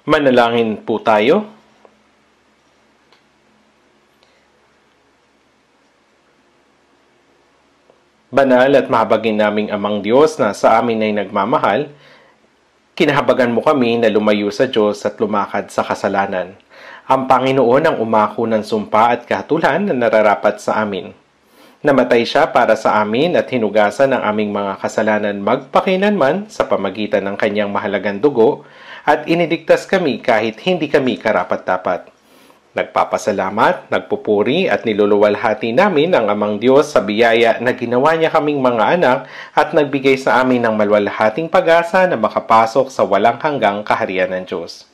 Manalangin po tayo. Banal at mahabagin naming Amang Diyos na sa amin ay nagmamahal, kinahabagan mo kami na lumayo sa Diyos at lumakad sa kasalanan. Ang Panginoon ang umako ng sumpa at kahatulan na nararapat sa amin. Namatay siya para sa amin at hinugasan ang aming mga kasalanan magpakinanman sa pamagitan ng kanyang mahalagang dugo at iniligtas kami kahit hindi kami karapat-dapat. Nagpapasalamat, nagpupuri at niluluwalhati namin ang Amang Diyos sa biyaya na ginawa niya kaming mga anak at nagbigay sa amin ng maluwalhating pag-asa na makapasok sa walang hanggang kaharian ng Diyos.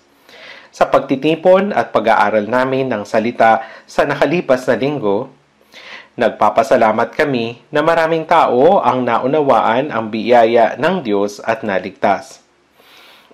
Sa pagtitipon at pag-aaral namin ng salita sa nakalipas na linggo, nagpapasalamat kami na maraming tao ang naunawaan ang biyaya ng Diyos at naligtas.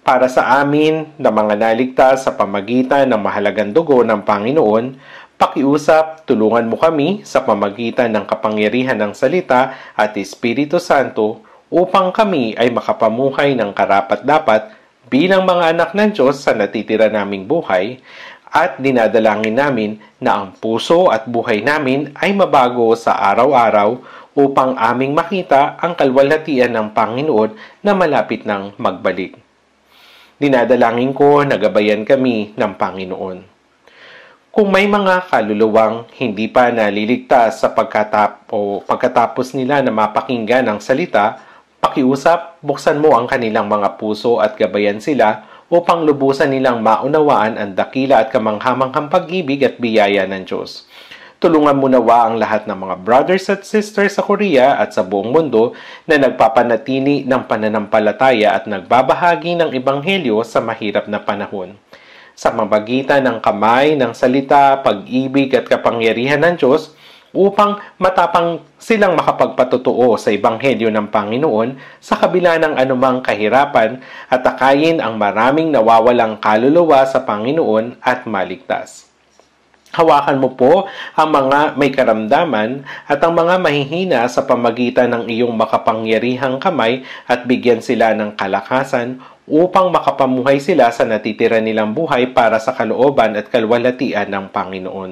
Para sa amin na mga naligtas sa pamagitan ng mahalagang dugo ng Panginoon, pakiusap, tulungan mo kami sa pamagitan ng kapangyarihan ng salita at Espiritu Santo upang kami ay makapamuhay ng karapat-dapat bilang mga anak ng Diyos sa natitira naming buhay, at dinadalangin namin na ang puso at buhay namin ay mabago sa araw-araw upang aming makita ang kalwalhatian ng Panginoon na malapit nang magbalik. Dinadalangin ko na gabayan kami ng Panginoon. Kung may mga kaluluwang hindi pa naliligtas sa pagkatapos nila na mapakinggan ang salita, pakiusap, buksan mo ang kanilang mga puso at gabayan sila upang lubusan nilang maunawaan ang dakila at kamanghamanghang pag-ibig at biyaya ng Diyos. Tulungan mo nawa ang lahat ng mga brothers at sisters sa Korea at sa buong mundo na nagpapanatili ng pananampalataya at nagbabahagi ng Ebanghelyo sa mahirap na panahon. Sa mabagitan ng kamay, ng salita, pag-ibig at kapangyarihan ng Diyos, upang matapang silang makapagpatotoo sa Ebanghelyo ng Panginoon sa kabila ng anumang kahirapan at akayin ang maraming nawawalang kaluluwa sa Panginoon at maligtas. Hawakan mo po ang mga may karamdaman at ang mga mahihina sa pamagitan ng iyong makapangyarihang kamay at bigyan sila ng kalakasan upang makapamuhay sila sa natitira nilang buhay para sa kalooban at kalwalhatian ng Panginoon.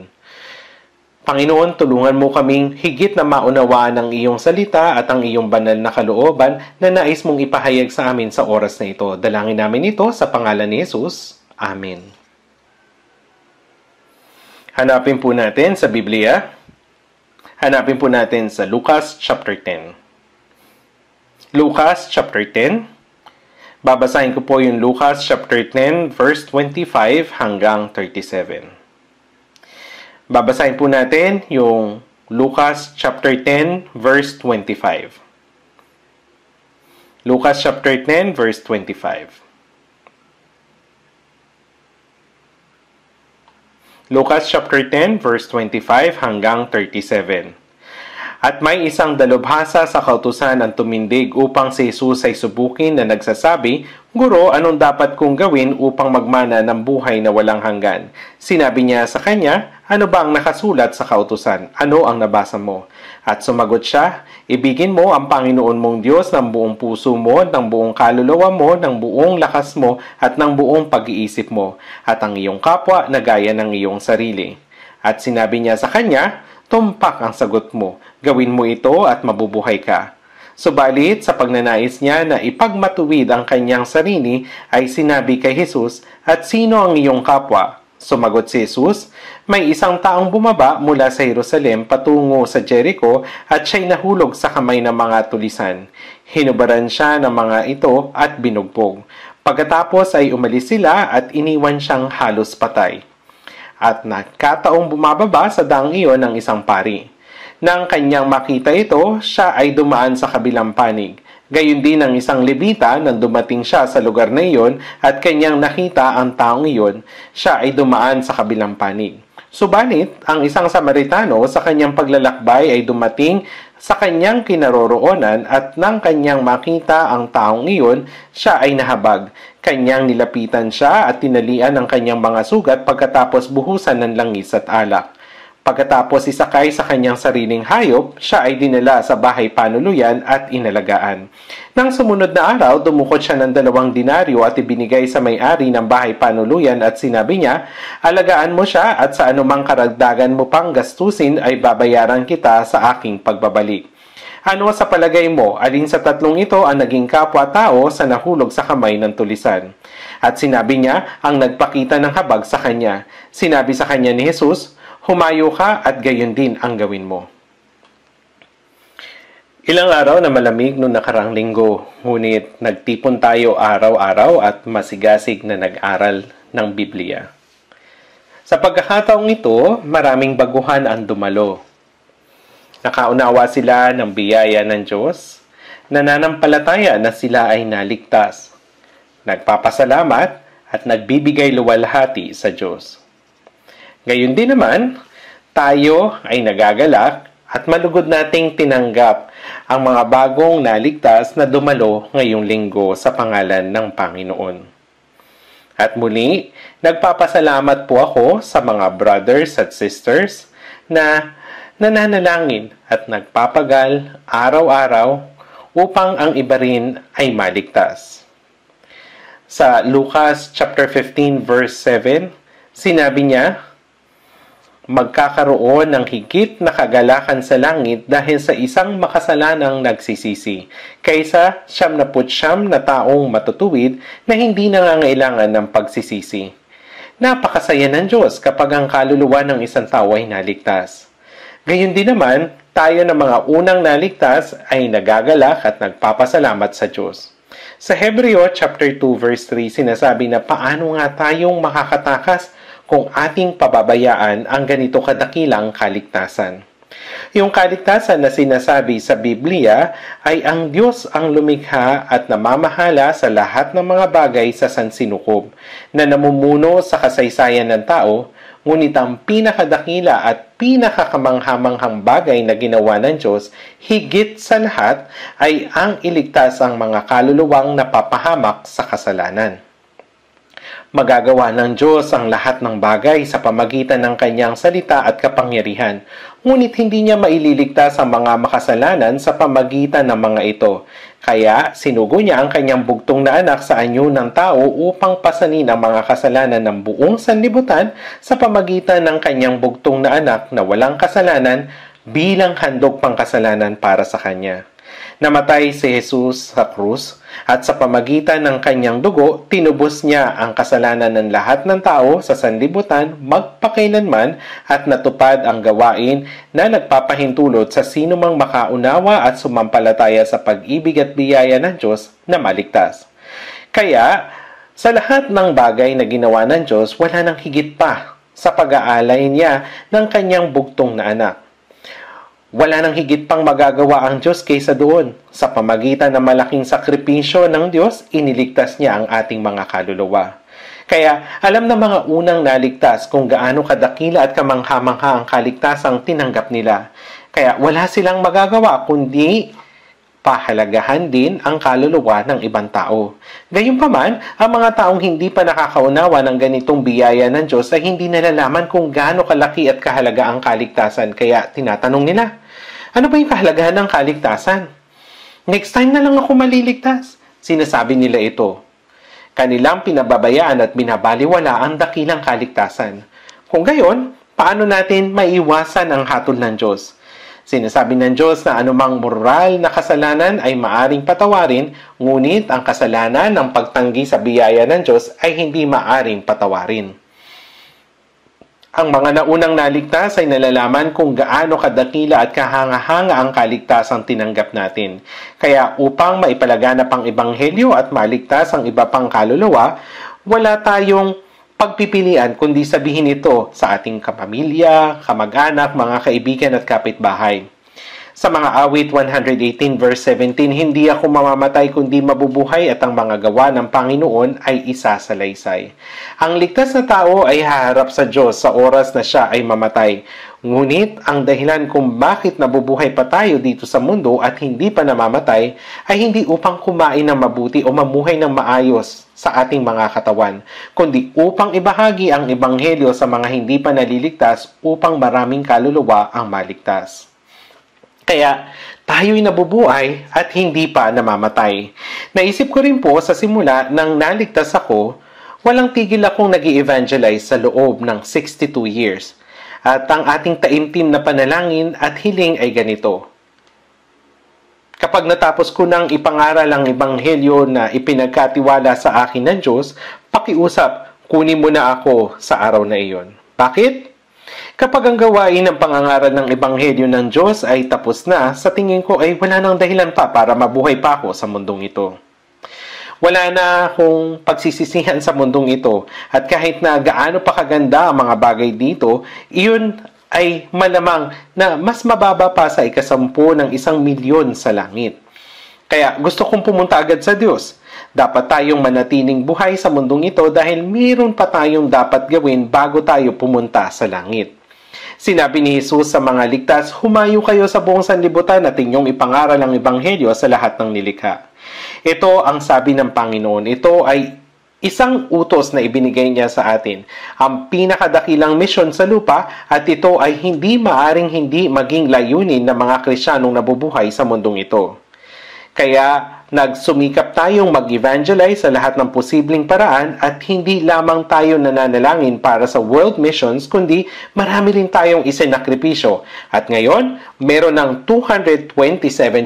Panginoon, tulungan mo kaming higit na maunawaan ang iyong salita at ang iyong banal na kalooban na nais mong ipahayag sa amin sa oras na ito. Dalangin namin ito sa pangalan ni Jesus. Amen. Hanapin po natin sa Biblia. Hanapin po natin sa Lucas chapter 10. Lucas chapter 10. Babasahin ko po yung Lucas chapter 10 verse 25 hanggang 37. Babasahin po natin yung Lucas chapter 10 verse 25. Lucas chapter 10 verse 25. Lucas chapter 10 verse 25 hanggang 37. At may isang dalubhasa sa kautusan ang tumindig upang si Jesus ay subukin na nagsasabi, "Guro, anong dapat kong gawin upang magmana ng buhay na walang hanggan?" Sinabi niya sa kanya, "Ano ba ang nakasulat sa kautusan? Ano ang nabasa mo?" At sumagot siya, "Ibigin mo ang Panginoon mong Diyos ng buong puso mo, ng buong kaluluwa mo, ng buong lakas mo, at ng buong pag-iisip mo, at ang iyong kapwa na gaya ng iyong sarili." At sinabi niya sa kanya, "Tumpak ang sagot mo. Gawin mo ito at mabubuhay ka." Subalit, sa pagnanais niya na ipagmatuwid ang kanyang sarili, ay sinabi kay Jesus, "At sino ang iyong kapwa?" Sumagot si Jesus, "May isang taong bumaba mula sa Jerusalem patungo sa Jericho at siya'y nahulog sa kamay ng mga tulisan. Hinubaran siya ng mga ito at binugbog. Pagkatapos ay umalis sila at iniwan siyang halos patay. At nagkataong bumababa sa daang iyon ng isang pari. Nang kanyang makita ito, siya ay dumaan sa kabilang panig. Gayon din ang isang Levita nang dumating siya sa lugar na iyon at kanyang nakita ang taong iyon, siya ay dumaan sa kabilang panig. Subalit, ang isang Samaritano sa kanyang paglalakbay ay dumating sa kanyang kinaroroonan at nang kanyang makita ang taong iyon, siya ay nahabag. Kanyang nilapitan siya at tinalian ang kanyang mga sugat pagkatapos buhusan ng langis at alak. Pagkatapos isakay sa kanyang sariling hayop, siya ay dinala sa bahay panuluyan at inalagaan. Nang sumunod na araw, dumukot siya ng 2 denaryo at ibinigay sa may-ari ng bahay panuluyan at sinabi niya, "Alagaan mo siya at sa anumang karagdagan mo pang gastusin ay babayaran kita sa aking pagbabalik." Ano sa palagay mo, alin sa 3 ito ang naging kapwa-tao sa nahulog sa kamay ng tulisan? At sinabi niya ang nagpakita ng habag sa kanya. Sinabi sa kanya ni Jesus, "Humayo ka at gayon din ang gawin mo." Ilang araw na malamig noong nakarang linggo, ngunit nagtipon tayo araw-araw at masigasig na nag-aral ng Biblia. Sa pagkakataong ito, maraming baguhan ang dumalo. Nakaunawa sila ng biyaya ng Diyos, nananampalataya na sila ay naligtas, nagpapasalamat at nagbibigay luwalhati sa Diyos. Gayon din naman, tayo ay nagagalak at malugod nating tinanggap ang mga bagong naligtas na dumalo ngayong linggo sa pangalan ng Panginoon. At muli, nagpapasalamat po ako sa mga brothers at sisters na nananalangin at nagpapagal araw-araw upang ang iba rin ay maligtas. Sa Lucas chapter 15 verse 7, sinabi niya, "Magkakaroon ng higit na kagalakan sa langit dahil sa isang makasalanang nagsisisi, kaysa 99 na taong matutuwid na hindi nangangailangan ng pagsisisi." Napakasaya ng Diyos kapag ang kaluluwa ng isang tao ay naligtas. Gayon din naman, tayo na mga unang naligtas ay nagagalak at nagpapasalamat sa Diyos. Sa Hebreo chapter 2 verse 3, sinasabi na paano nga tayong makakatakas kung ating pababayaan ang ganito kadakilang kaligtasan. Yung kaligtasan na sinasabi sa Biblia ay ang Diyos ang lumikha at namamahala sa lahat ng mga bagay sa sansinukob na namumuno sa kasaysayan ng tao, ngunit ang pinakadakila at pinakakamanghamanghang bagay na ginawa ng Diyos, higit sa lahat, ay ang iligtas ang mga kaluluwang napapahamak sa kasalanan. Magagawa ng Diyos ang lahat ng bagay sa pamagitan ng kanyang salita at kapangyarihan, ngunit hindi niya maililigtas ang mga makasalanan sa pamagitan ng mga ito. Kaya sinugo niya ang kanyang bugtong na anak sa anyo ng tao upang pasanin ang mga kasalanan ng buong sanlibutan sa pamagitan ng kanyang bugtong na anak na walang kasalanan bilang handog pangkasalanan para sa kanya. Namatay si Jesus sa krus at sa pamagitan ng kanyang dugo, tinubos niya ang kasalanan ng lahat ng tao sa sanlibutan magpakailanman at natupad ang gawain na nagpapahintulot sa sino mang makaunawa at sumampalataya sa pag-ibig at biyaya ng Diyos na maligtas. Kaya, sa lahat ng bagay na ginawa ng Diyos, wala nang higit pa sa pag-aalay niya ng kanyang bugtong na anak. Wala nang higit pang magagawa ang Diyos kaysa doon. Sa pamagitan ng malaking sakripisyo ng Diyos, iniligtas niya ang ating mga kaluluwa. Kaya alam ng mga unang naligtas kung gaano kadakila at kamangha-mangha ang kaligtasang tinanggap nila. Kaya wala silang magagawa kundi pahalagahan din ang kaluluwa ng ibang tao. Gayunpaman, ang mga taong hindi pa nakakaunawa ng ganitong biyaya ng Diyos ay hindi nalalaman kung gaano kalaki at kahalaga ang kaligtasan. Kaya tinatanong nila, ano ba yung kahalagahan ng kaligtasan? Next time na lang ako maliligtas. Sinasabi nila ito. Kanilang pinababayaan at binabaliwala ang dakilang kaligtasan. Kung gayon, paano natin maiwasan ang hatol ng Diyos? Sinasabi ng Diyos na anumang moral na kasalanan ay maaring patawarin, ngunit ang kasalanan ng pagtanggi sa biyaya ng Diyos ay hindi maaring patawarin. Ang mga naunang naligtas ay nalalaman kung gaano kadakila at kahanga-hanga ang kaligtasang tinanggap natin. Kaya upang maipalaganap ang ebanghelyo at maligtas ang iba pang kaluluwa, wala tayong pagpipilian kundi sabihin ito sa ating kapamilya, kamag-anak, mga kaibigan at kapitbahay. Sa mga awit 118 verse 17, hindi ako mamamatay kundi mabubuhay at ang mga gawa ng Panginoon ay isasalaysay. Ang ligtas na tao ay haharap sa Diyos sa oras na siya ay mamatay. Ngunit ang dahilan kung bakit nabubuhay pa tayo dito sa mundo at hindi pa namamatay ay hindi upang kumain ng mabuti o mamuhay ng maayos sa ating mga katawan, kundi upang ibahagi ang ebanghelyo sa mga hindi pa naliligtas upang maraming kaluluwa ang maligtas. Kaya tayo'y nabubuhay at hindi pa namamatay. Naisip ko rin po sa simula nang naligtas ako, walang tigil akong nag-i-evangelize sa loob ng 62 years. At ang ating taimtim na panalangin at hiling ay ganito. Kapag natapos ko ng ipangaral ang ebanghelyo na ipinagkatiwala sa akin ng Diyos, pakiusap, kunin mo na ako sa araw na iyon. Bakit? Kapag ang gawain ng pangangaral ng ebanghelyo ng Diyos ay tapos na, sa tingin ko ay wala nang dahilan pa para mabuhay pa ako sa mundong ito. Wala na akong pagsisisihan sa mundong ito at kahit na gaano pa kaganda ang mga bagay dito, iyon ay malamang na mas mababa pa sa 10 ng 1,000,000 sa langit. Kaya gusto kong pumunta agad sa Diyos. Dapat tayong manatiling buhay sa mundong ito dahil mayroon pa tayong dapat gawin bago tayo pumunta sa langit. Sinabi ni Jesus sa mga ligtas, humayo kayo sa buong sanlibutan at inyong ipangaral ang ebanghelyo sa lahat ng nilikha. Ito ang sabi ng Panginoon. Ito ay isang utos na ibinigay niya sa atin. Ang pinakadakilang misyon sa lupa at ito ay hindi maaring hindi maging layunin ng mga Kristiyanong nabubuhay sa mundong ito. Kaya nagsumikap tayong mag-evangelize sa lahat ng posibleng paraan at hindi lamang tayo nananalangin para sa world missions kundi marami rin tayong isinakripisyo. At ngayon, meron ng 227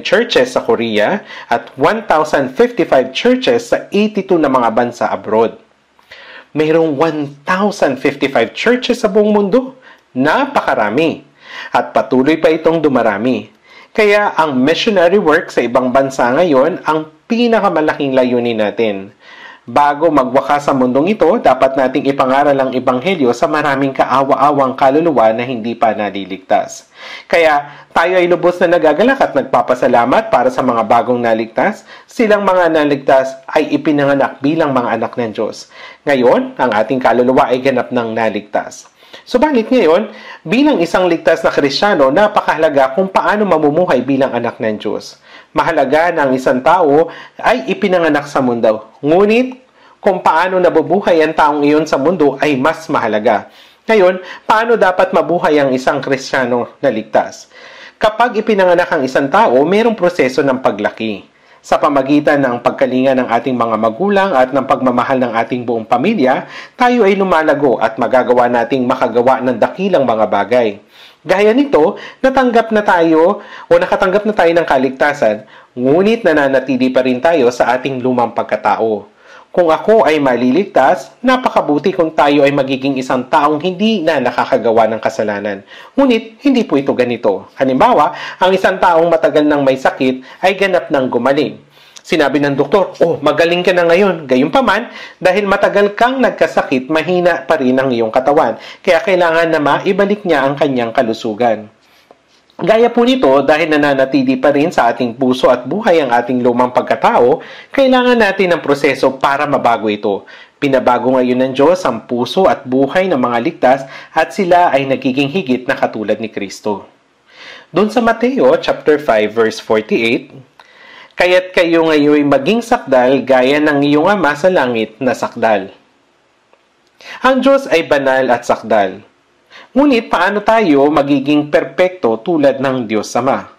churches sa Korea at 1,055 churches sa 82 na mga bansa abroad. Mayroong 1,055 churches sa buong mundo. Napakarami. At patuloy pa itong dumarami. Kaya ang missionary work sa ibang bansa ngayon ang pinakamalaking layunin natin. Bago magwakas sa mundong ito, dapat nating ipangaral ang ebanghelyo sa maraming kaawa-awang kaluluwa na hindi pa naliligtas. Kaya tayo ay lubos na nagagalak at nagpapasalamat para sa mga bagong naligtas. Silang mga naligtas ay ipinanganak bilang mga anak ng Diyos. Ngayon, ang ating kaluluwa ay ganap ng naligtas. Subalit ngayon, bilang isang ligtas na Kristiyano, napakahalaga kung paano mamumuhay bilang anak ng Diyos. Mahalaga na ang isang tao ay ipinanganak sa mundo. Ngunit, kung paano nabubuhay ang taong iyon sa mundo ay mas mahalaga. Ngayon, paano dapat mabuhay ang isang Kristiyano na ligtas? Kapag ipinanganak ang isang tao, mayroong proseso ng paglaki. Sa pamagitan ng pagkalinga ng ating mga magulang at ng pagmamahal ng ating buong pamilya, tayo ay lumalago at magagawa nating makagawa ng dakilang mga bagay. Gaya nito, nakatanggap na tayo ng kaligtasan, ngunit nananatili pa rin tayo sa ating lumang pagkatao. Kung ako ay maliligtas, napakabuti kung tayo ay magiging isang taong hindi na nakakagawa ng kasalanan. Ngunit, hindi po ito ganito. Halimbawa, ang isang taong matagal nang may sakit ay ganap nang gumaling. Sinabi ng doktor, magaling ka na ngayon. Gayunpaman, dahil matagal kang nagkasakit, mahina pa rin ang iyong katawan. Kaya kailangan na maibalik niya ang kanyang kalusugan. Gaya po nito, dahil nananatili pa rin sa ating puso at buhay ang ating lumang pagkatao, kailangan natin ng proseso para mabago ito. Pinabago ngayon ng Diyos ang puso at buhay ng mga ligtas at sila ay nagiging higit na katulad ni Kristo. Doon sa Mateo chapter 5 verse 48, kaya't kayo ngayon maging sakdal gaya ng iyong Ama sa langit na sakdal. Ang Diyos ay banal at sakdal. Ngunit paano tayo magiging perpekto tulad ng Diyos Ama?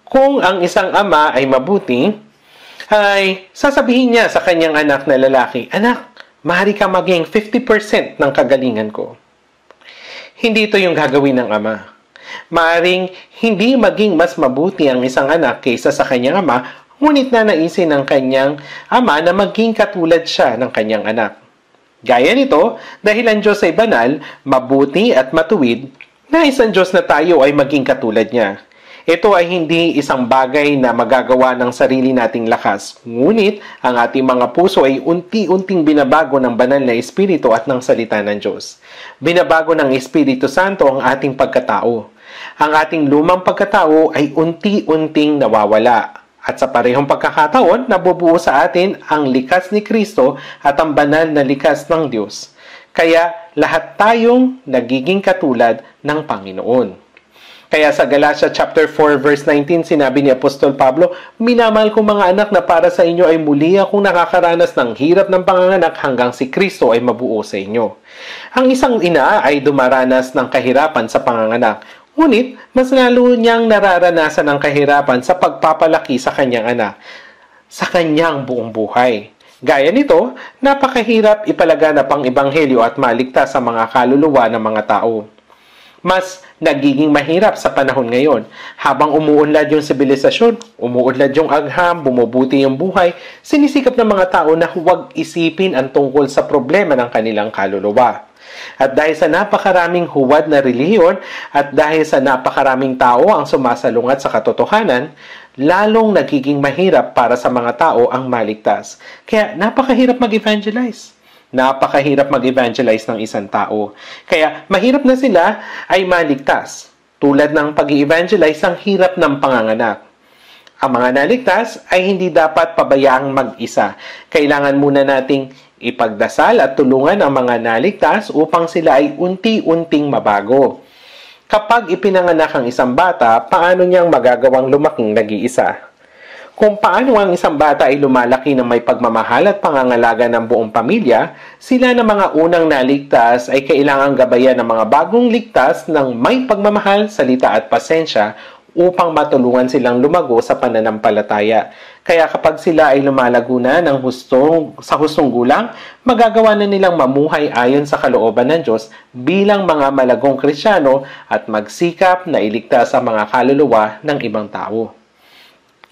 Kung ang isang ama ay mabuti, ay sasabihin niya sa kanyang anak na lalaki, "Anak, maaari ka maging 50% ng kagalingan ko." Hindi ito yung gagawin ng ama. Maaring hindi maging mas mabuti ang isang anak kaysa sa kanyang ama, ngunit nanaisin ng kanyang ama na maging katulad siya ng kanyang anak. Gaya nito, dahil ang Diyos ay banal, mabuti at matuwid, nais ang Diyos na tayo ay maging katulad niya. Ito ay hindi isang bagay na magagawa ng sarili nating lakas, ngunit ang ating mga puso ay unti-unting binabago ng banal na Espiritu at ng salita ng Diyos. Binabago ng Espiritu Santo ang ating pagkatao. Ang ating lumang pagkatao ay unti-unting nawawala. At sa parehong pagkakataon, nabubuo sa atin ang likas ni Kristo at ang banal na likas ng Diyos. Kaya, lahat tayong nagiging katulad ng Panginoon. Kaya sa Galatia chapter 4 verse 19, sinabi ni Apostol Pablo, "Minamahal kong mga anak, na para sa inyo ay muli akong nakakaranas ng hirap ng panganganak hanggang si Kristo ay mabuo sa inyo." Ang isang ina ay dumaranas ng kahirapan sa panganganak, ngunit mas lalo niyang nararanasan ang kahirapan sa pagpapalaki sa kanyang anak, sa kanyang buong buhay. Gaya nito, napakahirap ipalaganap ang ebanghelyo at maligtas sa mga kaluluwa ng mga tao. Mas nagiging mahirap sa panahon ngayon. Habang umuunlad yung sibilisasyon, umuunlad yung agham, bumubuti yung buhay, sinisikap ng mga tao na huwag isipin ang tungkol sa problema ng kanilang kaluluwa. At dahil sa napakaraming huwad na relihiyon at dahil sa napakaraming tao ang sumasalungat sa katotohanan, lalong nagiging mahirap para sa mga tao ang maligtas. Kaya napakahirap mag-evangelize. Napakahirap mag-evangelize ng isang tao. Kaya mahirap na sila ay maligtas. Tulad ng pag-evangelize, ang hirap ng panganganak. Ang mga naligtas ay hindi dapat pabayaang mag-isa. Kailangan muna nating ipagdasal at tulungan ang mga naligtas upang sila ay unti-unting mabago. Kapag ipinanganak ang isang bata, paano niyang magagawang lumaking nag-iisa? Kung paano ang isang bata ay lumalaki ng may pagmamahal at pangangalaga ng buong pamilya, sila na mga unang naligtas ay kailangang gabayan ng mga bagong ligtas ng may pagmamahal, salita at pasensya upang matulungan silang lumago sa pananampalataya. Kaya kapag sila ay lumalago na sa hustong gulang, magagawa na nilang mamuhay ayon sa kalooban ng Diyos bilang mga malagong Kristiyano at magsikap na iligtas ang mga kaluluwa ng ibang tao.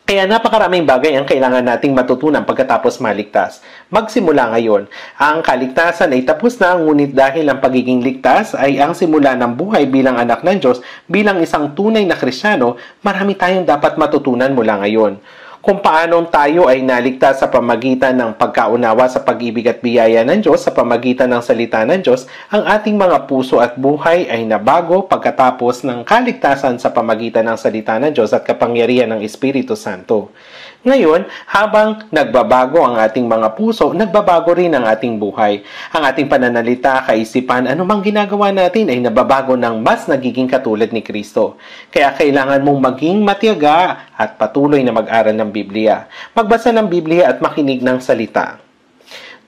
Kaya napakaraming bagay ang kailangan nating matutunan pagkatapos maligtas. Magsimula ngayon. Ang kaligtasan ay tapos na, ngunit dahil ang pagiging ligtas ay ang simula ng buhay bilang anak ng Diyos, bilang isang tunay na Kristiyano, marami tayong dapat matutunan mula ngayon. Kung paano tayo ay naligtas sa pamagitan ng pagkaunawa sa pag-ibig at biyaya ng Diyos, sa pamagitan ng salita ng Diyos, ang ating mga puso at buhay ay nabago pagkatapos ng kaligtasan sa pamagitan ng salita ng Diyos at kapangyarihan ng Espiritu Santo. Ngayon, habang nagbabago ang ating mga puso, nagbabago rin ang ating buhay. Ang ating pananalita, kaisipan, anumang ginagawa natin ay nababago ng mas nagiging katulad ni Kristo. Kaya kailangan mong maging matiyaga at patuloy na mag-aral ng Biblia. Magbasa ng Biblia at makinig ng salita.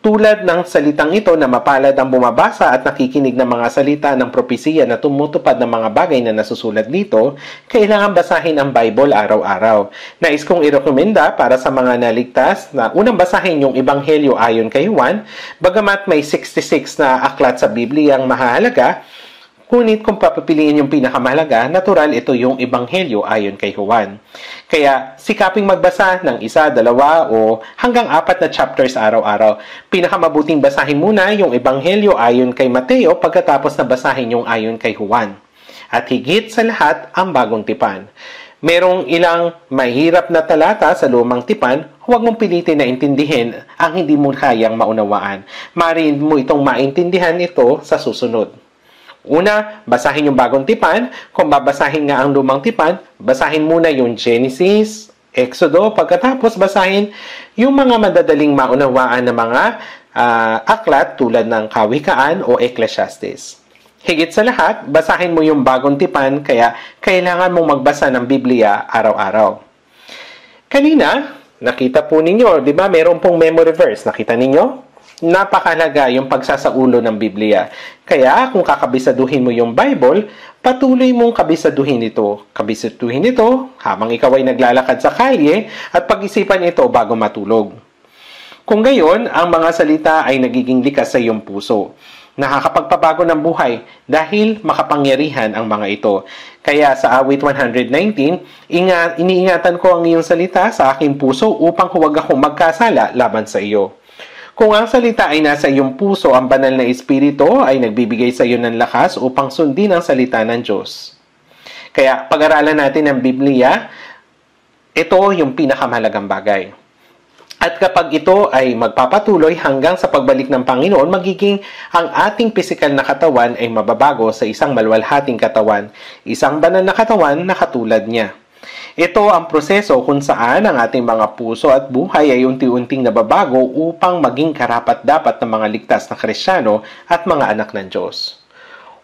Tulad ng salitang ito na mapalad ang bumabasa at nakikinig ng mga salita ng propesiya na tumutupad ng mga bagay na nasusulat dito, kailangan basahin ang Bible araw-araw. Nais kong irekomenda para sa mga naligtas na unang basahin yung Ebanghelyo ayon kay Juan, bagamat may 66 na aklat sa Biblia ang mahalaga, ngunit kung papapiliin yung pinakamahalaga, natural ito yung Ebanghelyo ayon kay Juan. Kaya sikaping magbasa ng 1, 2 o hanggang 4 na chapters araw-araw. Pinakamabuting basahin muna yung Ebanghelyo ayon kay Mateo pagkatapos na basahin yung ayon kay Juan. At higit sa lahat, ang Bagong Tipan. Merong ilang mahirap na talata sa Lumang Tipan, huwag mong pilitin na intindihin ang hindi mo kayang maunawaan. Maaari mo itong maintindihan ito sa susunod. Una, basahin yung Bagong Tipan. Kung babasahin nga ang Lumang Tipan, basahin muna yung Genesis, Exodo, pagkatapos basahin yung mga madadaling maunawaan na mga aklat tulad ng Kawikaan o Ecclesiastes. Higit sa lahat, basahin mo yung Bagong Tipan, kaya kailangan mong magbasa ng Biblia araw-araw. Kanina, nakita po ninyo, di ba, meron pong memory verse. Nakita ninyo? Napakahalaga yung pagsasaulo ng Biblia. Kaya kung kakabisaduhin mo yung Bible, patuloy mong kabisaduhin ito. Kabisaduhin ito habang ikaw ay naglalakad sa kalye at pag-isipan ito bago matulog. Kung gayon, ang mga salita ay nagiging likas sa iyong puso. Nakakapagpabago ng buhay dahil makapangyarihan ang mga ito. Kaya sa awit 119, iniingatan ko ang iyong salita sa aking puso upang huwag akong magkasala laban sa iyo. Kung ang salita ay nasa iyong puso, ang banal na Espiritu ay nagbibigay sa iyo ng lakas upang sundin ang salita ng Diyos. Kaya pag-aralan natin ang Biblia, ito yung pinakamahalagang bagay. At kapag ito ay magpapatuloy hanggang sa pagbalik ng Panginoon, magiging ang ating pisikal na katawan ay mababago sa isang maluwalhating katawan, isang banal na katawan na katulad niya. Ito ang proseso kung saan ang ating mga puso at buhay ay unti-unting nababago upang maging karapat-dapat ng mga ligtas na Kristiyano at mga anak ng Diyos.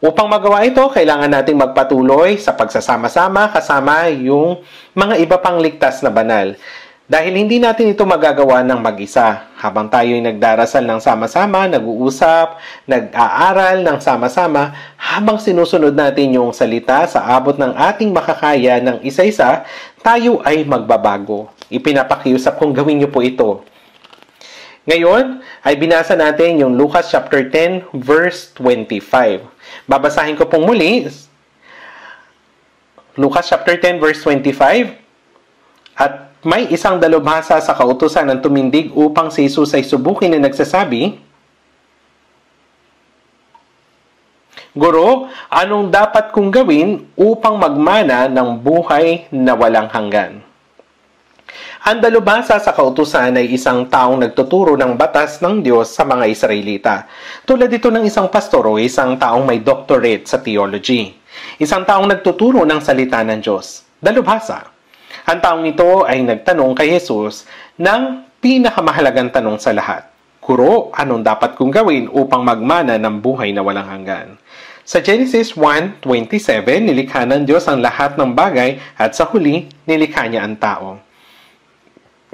Upang magawa ito, kailangan nating magpatuloy sa pagsasama-sama kasama yung mga iba pang ligtas na banal. Dahil hindi natin ito magagawa ng mag-isa. Habang tayo ay nagdarasal ng sama-sama, nag-uusap, nag-aaral ng sama-sama, habang sinusunod natin yung salita sa abot ng ating makakaya ng isa-isa, tayo ay magbabago. Ipinapakiusap kong gawin niyo po ito. Ngayon ay binasa natin yung Lucas chapter 10 verse 25. Babasahin ko pong muli. Lucas chapter 10 verse 25. At may isang dalubhasa sa kautusan ng tumindig upang si Jesus ay subukin na nagsasabi, Guro, anong dapat kong gawin upang magmana ng buhay na walang hanggan? Ang dalubhasa sa kautusan ay isang taong nagtuturo ng batas ng Diyos sa mga Israelita. Tulad ito ng isang pastor o isang taong may doctorate sa theology. Isang taong nagtuturo ng salita ng Diyos. Dalubhasa. Ang taong ito ay nagtanong kay Jesus ng pinakamahalagang tanong sa lahat. Guro, anong dapat kong gawin upang magmana ng buhay na walang hanggan? Sa Genesis 1:27, nilikha ng Diyos ang lahat ng bagay at sa huli, nilikha niya ang tao.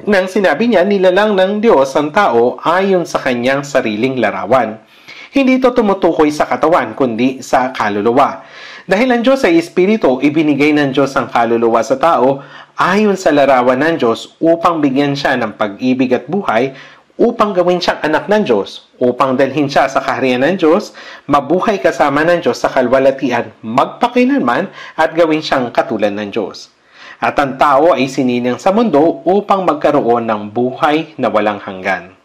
Nang sinabi niya, nilalang ng Diyos ang tao ayon sa kanyang sariling larawan. Hindi ito tumutukoy sa katawan, kundi sa kaluluwa. Dahil ang Diyos ay Espiritu, ibinigay ng Diyos ang kaluluwa sa tao ayon sa larawan ng Diyos upang bigyan siya ng pag-ibig at buhay, upang gawin siyang anak ng Diyos, upang dalhin siya sa kaharian ng Diyos, mabuhay kasama ng Diyos sa kalwalatian, magpakilanman at gawin siyang katulad ng Diyos. At ang tao ay sinilang sa mundo upang magkaroon ng buhay na walang hanggan.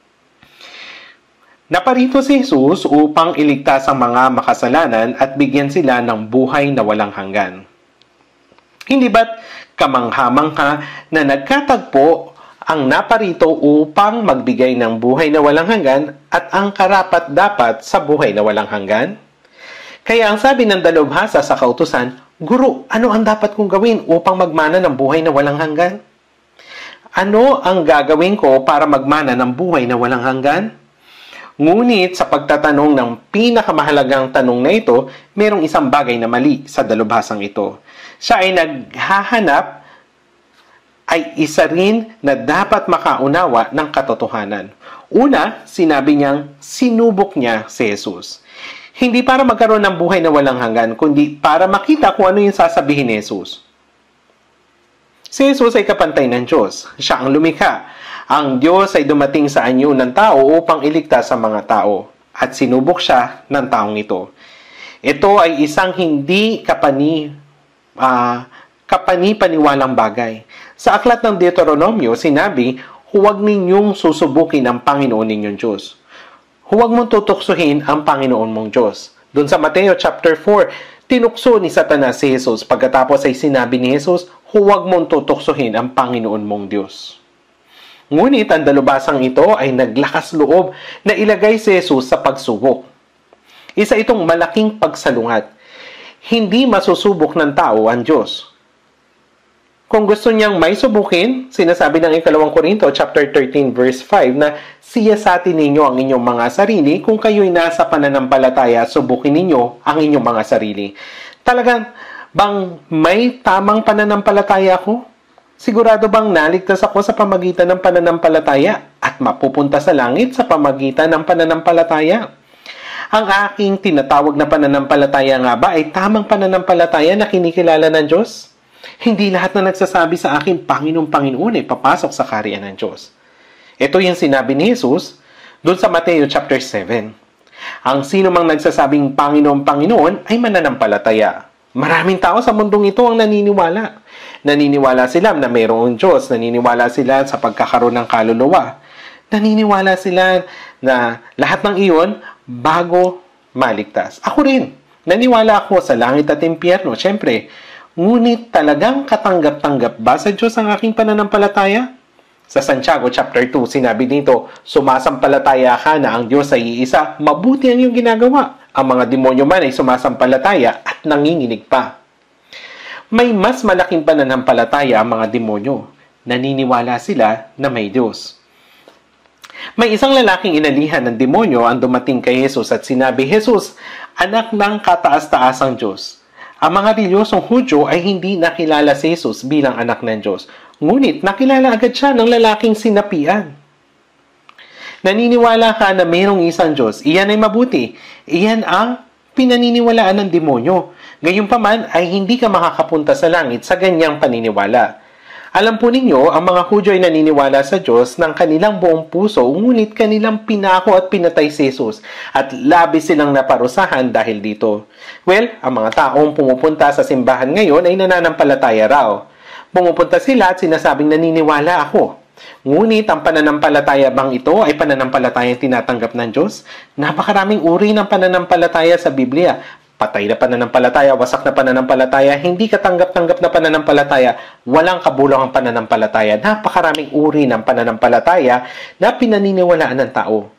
Naparito si Jesus upang iligtas ang mga makasalanan at bigyan sila ng buhay na walang hanggan. Hindi ba't kamangha-mangha na nagkatagpo ang naparito upang magbigay ng buhay na walang hanggan at ang karapat-dapat sa buhay na walang hanggan? Kaya ang sabi ng dalubhasa sa kautusan, Guro, ano ang dapat kong gawin upang magmana ng buhay na walang hanggan? Ano ang gagawin ko para magmana ng buhay na walang hanggan? Ngunit sa pagtatanong ng pinakamahalagang tanong na ito, mayroong isang bagay na mali sa dalubhasang ito. Siya ay naghahanap ay isa rin na dapat makaunawa ng katotohanan. Una, sinabi niyang sinubok niya si Jesus. Hindi para magkaroon ng buhay na walang hanggan, kundi para makita kung ano yung sasabihin ni Jesus. Si Jesus ay kapantay ng Diyos. Siya ang lumikha. Ang Diyos ay dumating sa anyo ng tao upang iligtas ang mga tao. At sinubok siya ng taong ito. Ito ay isang hindi kapani-paniwalang bagay. Sa aklat ng Deuteronomio, sinabi, huwag ninyong susubukin ang Panginoon ninyong Diyos. Huwag mong tutuksohin ang Panginoon mong Diyos. Doon sa Mateo chapter 4, tinukso ni Satanas si Jesus. Pagkatapos ay sinabi ni Jesus, huwag mong tutuksohin ang Panginoon mong Diyos. Ngunit ang dalubhasang ito ay naglakas loob na ilagay si Jesus sa pagsubok. Isa itong malaking pagsalungat. Hindi masusubok ng tao ang Diyos. Kung gusto niyang may subukin, sinasabi ng 2 Korinto chapter 13 verse 5 na siyasatin ninyo ang inyong mga sarili kung kayo'y nasa pananampalataya, subukin ninyo ang inyong mga sarili. Talagang bang may tamang pananampalataya ko? Sigurado bang naligtas ako sa pamagitan ng pananampalataya at mapupunta sa langit sa pamagitan ng pananampalataya? Ang aking tinatawag na pananampalataya nga ba ay tamang pananampalataya na kinikilala ng Diyos? Hindi lahat na nagsasabi sa akin, Panginoon ay papasok sa kaharian ng Diyos. Ito yung sinabi ni Jesus doon sa Mateo chapter 7. Ang sino mang nagsasabing Panginoon ay mananampalataya. Maraming tao sa mundong ito ang naniniwala. Naniniwala sila na mayroong Diyos. Naniniwala sila sa pagkakaroon ng kaluluwa. Naniniwala sila na lahat ng iyon bago maligtas. Ako rin. Naniwala ako sa langit at impyerno. Siyempre, ngunit talagang katanggap-tanggap ba sa Diyos ang aking pananampalataya? Sa Santiago chapter 2, sinabi dito, sumasampalataya ka na ang Diyos ay iisa, mabuti ang iyong ginagawa. Ang mga demonyo man ay sumasampalataya at nanginginig pa. May mas malaking pananampalataya ang mga demonyo. Naniniwala sila na may Diyos. May isang lalaking inalihan ng demonyo ang dumating kay Jesus at sinabi, "Jesus, anak ng kataas-taasang Diyos." Ang mga reliyosong Hudyo ay hindi nakilala si Jesus bilang anak ng Diyos. Ngunit nakilala agad siya ng lalaking sinapian. Naniniwala ka na mayroong isang Diyos, iyan ay mabuti. Iyan ang pinaniniwalaan ng demonyo. Gayunpaman ay hindi ka makakapunta sa langit sa ganyang paniniwala. Alam po ninyo, ang mga Hudyo ay naniniwala sa Diyos ng kanilang buong puso, ngunit kanilang pinako at pinatay si Jesus at labis silang naparusahan dahil dito. Well, ang mga taong pumupunta sa simbahan ngayon ay nananampalataya raw. Pumupunta sila at sinasabing naniniwala ako. Ngunit ang pananampalataya bang ito ay pananampalataya tinatanggap ng Diyos? Napakaraming uri ng pananampalataya sa Biblia. Patay na pananampalataya, wasak na pananampalataya, hindi katanggap-tanggap na pananampalataya, walang kabulang ang pananampalataya. Napakaraming uri ng pananampalataya na pinaniniwalaan ng tao.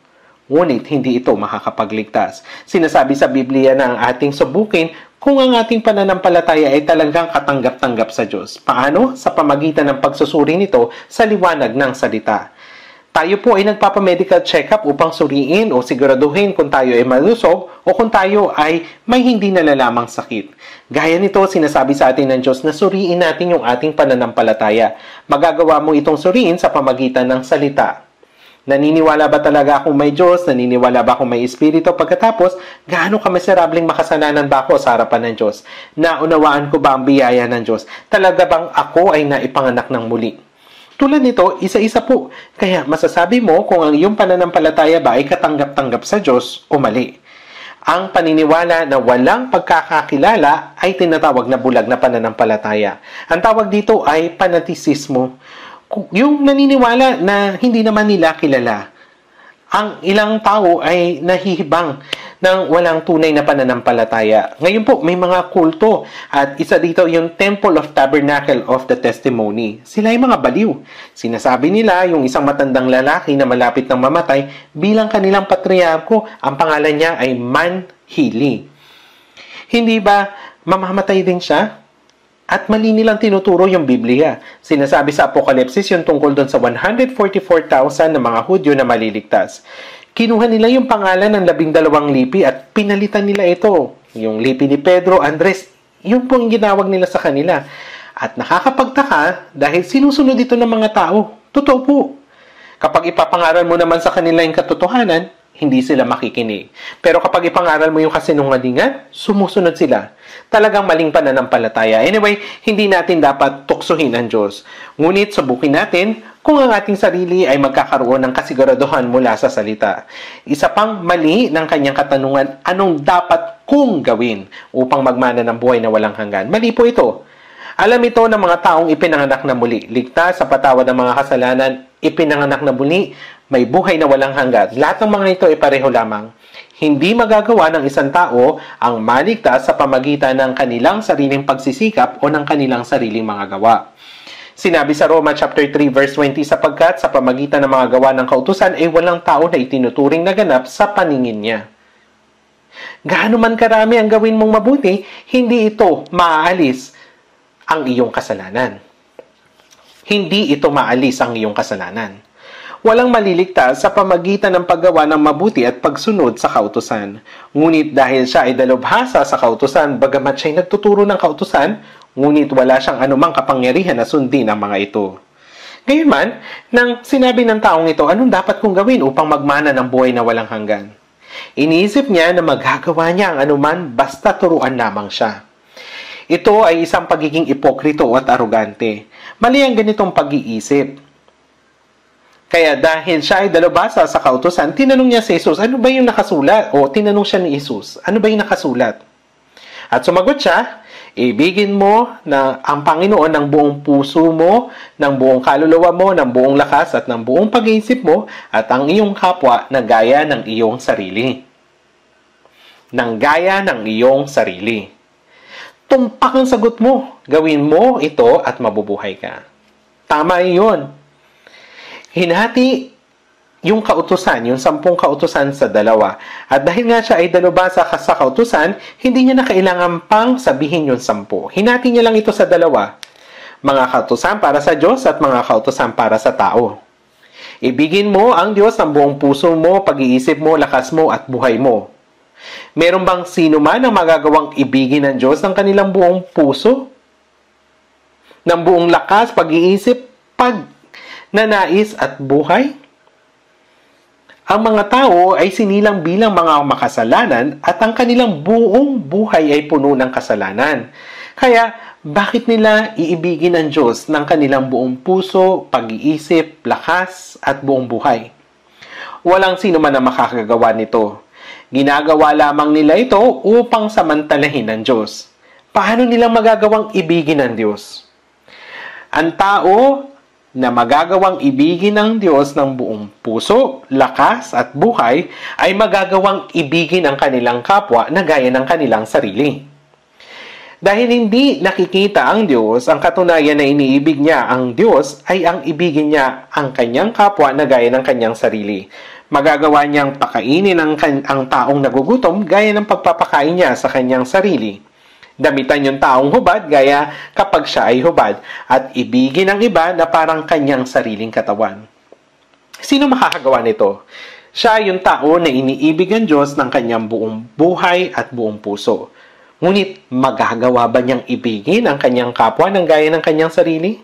Ngunit hindi ito makakapagligtas. Sinasabi sa Biblia na ang ating subukin kung ang ating pananampalataya ay talagang katanggap-tanggap sa Diyos. Paano? Sa pamagitan ng pagsusuri nito sa liwanag ng salita. Tayo po ay nagpapamedical check-up upang suriin o siguraduhin kung tayo ay malusog o kung tayo ay may hindi nalalamang sakit. Gaya nito, sinasabi sa atin ng Diyos na suriin natin yung ating pananampalataya. Magagawa mo itong suriin sa pamagitan ng salita. Naniniwala ba talaga akong may Diyos? Naniniwala ba akong may Espiritu? Pagkatapos, gaano kamiserabling makasalanan ba ako sa harapan ng Diyos? Naunawaan ko ba ang biyaya ng Diyos? Talaga bang ako ay naipanganak ng muli? Tulad nito, isa-isa po. Kaya masasabi mo kung ang iyong pananampalataya ba ay katanggap-tanggap sa Diyos o mali. Ang paniniwala na walang pagkakakilala ay tinatawag na bulag na pananampalataya. Ang tawag dito ay fanatisismo. Yung naniniwala na hindi naman nila kilala. Ang ilang tao ay nahihibang ng walang tunay na pananampalataya. Ngayon po, may mga kulto at isa dito yung Temple of Tabernacle of the Testimony. Sila ay mga baliw. Sinasabi nila yung isang matandang lalaki na malapit ng mamatay bilang kanilang patriarko. Ang pangalan niya ay Manhili. Hindi ba mamamatay din siya? At mali nilang tinuturo yung Biblia. Sinasabi sa Apokalipsis yung tungkol doon sa 144,000 na mga Hudyo na maliligtas. Kinuha nila yung pangalan ng 12 lipi at pinalitan nila ito. Yung lipi ni Pedro, Andres, yun po yung ginawag nila sa kanila. At nakakapagtaka dahil sinusunod ito ng mga tao. Totoo po. Kapag ipapangaral mo naman sa kanila yung katotohanan, hindi sila makikinig. Pero kapag ipangaral mo yung kasinungalingan, sumusunod sila. Talagang maling pananampalataya. Anyway, hindi natin dapat tuksohin ang Diyos. Ngunit subukin natin kung ang ating sarili ay magkakaroon ng kasiguraduhan mula sa salita. Isa pang mali ng kanyang katanungan, anong dapat kong gawin upang magmana ng buhay na walang hanggan? Mali po ito. Alam ito ng mga taong ipinanganak na muli. Ligtas sa patawad ng mga kasalanan, ipinanganak na muli, may buhay na walang hanggan. Lahat ng mga ito ay pareho lamang. Hindi magagawa ng isang tao ang maligtas sa pamagitan ng kanilang sariling pagsisikap o ng kanilang sariling mga gawa. Sinabi sa Roma chapter 3 verse 20, sapagkat sa pamagitan ng mga gawa ng kautusan ay walang tao na itinuturing na ganap sa paningin niya. Gaano man karami ang gawin mong mabuti, hindi ito maaalis ang iyong kasalanan. Hindi ito maalis ang iyong kasalanan. Walang maliligtas sa pamagitan ng paggawa ng mabuti at pagsunod sa kautusan. Ngunit dahil siya ay dalubhasa sa kautusan, bagamat siya'y nagtuturo ng kautusan, ngunit wala siyang anumang kapangyarihan na sundin ang mga ito. Gayunman, nang sinabi ng taong ito, anong dapat kong gawin upang magmana ng buhay na walang hanggan? Iniisip niya na magagawa niya ang anuman basta turuan lamang siya. Ito ay isang pagiging ipokrito at arugante. Mali ang ganitong pag-iisip. Kaya dahil siya ay dalubhasa sa kautusan, tinanong niya si Jesus, ano ba yung nakasulat? O tinanong siya ni Jesus, ano ba yung nakasulat? At sumagot siya, ibigin mo na ang Panginoon ng buong puso mo, ng buong kaluluwa mo, ng buong lakas at ng buong pag-iisip mo, at ang iyong kapwa na gaya ng iyong sarili. Nang gaya ng iyong sarili. Tumpak ang sagot mo. Gawin mo ito at mabubuhay ka. Tama iyon. Hinati yung kautusan, yung 10 kautusan sa dalawa. At dahil nga siya ay dalubhasa sa kautusan, hindi niya na kailangan pang sabihin yung 10. Hinati niya lang ito sa dalawa. Mga kautusan para sa Diyos at mga kautusan para sa tao. Ibigin mo ang Diyos ng buong puso mo, pag-iisip mo, lakas mo at buhay mo. Meron bang sino man ang magagawang ibigin ng Diyos ng kanilang buong puso? Ng buong lakas, pag-iisip, pagnanais at buhay? Ang mga tao ay sinilang bilang mga makasalanan at ang kanilang buong buhay ay puno ng kasalanan. Kaya, bakit nila iibigin ang Diyos ng kanilang buong puso, pag-iisip, lakas at buong buhay? Walang sino man ang makakagawa nito. Ginagawa lamang nila ito upang samantalahin ng Diyos. Paano nila magagawang ibigin ang Diyos? Ang tao na magagawang ibigin ng Diyos ng buong puso, lakas at buhay ay magagawang ibigin ang kanilang kapwa na gaya ng kanilang sarili. Dahil hindi nakikita ang Diyos, ang katunayan na iniibig niya ang Diyos ay ang ibigin niya ang kanyang kapwa na gaya ng kanyang sarili. Magagawa niyang pakainin ang taong nagugutom gaya ng pagpapakain niya sa kanyang sarili. Damitan yung taong hubad gaya kapag siya ay hubad at ibigin ang iba na parang kanyang sariling katawan. Sino makakagawa nito? Siya yung tao na iniibig ang Diyos ng kanyang buong buhay at buong puso. Ngunit magagawa ba niyang ibigin ang kanyang kapwa ng gaya ng kanyang sarili?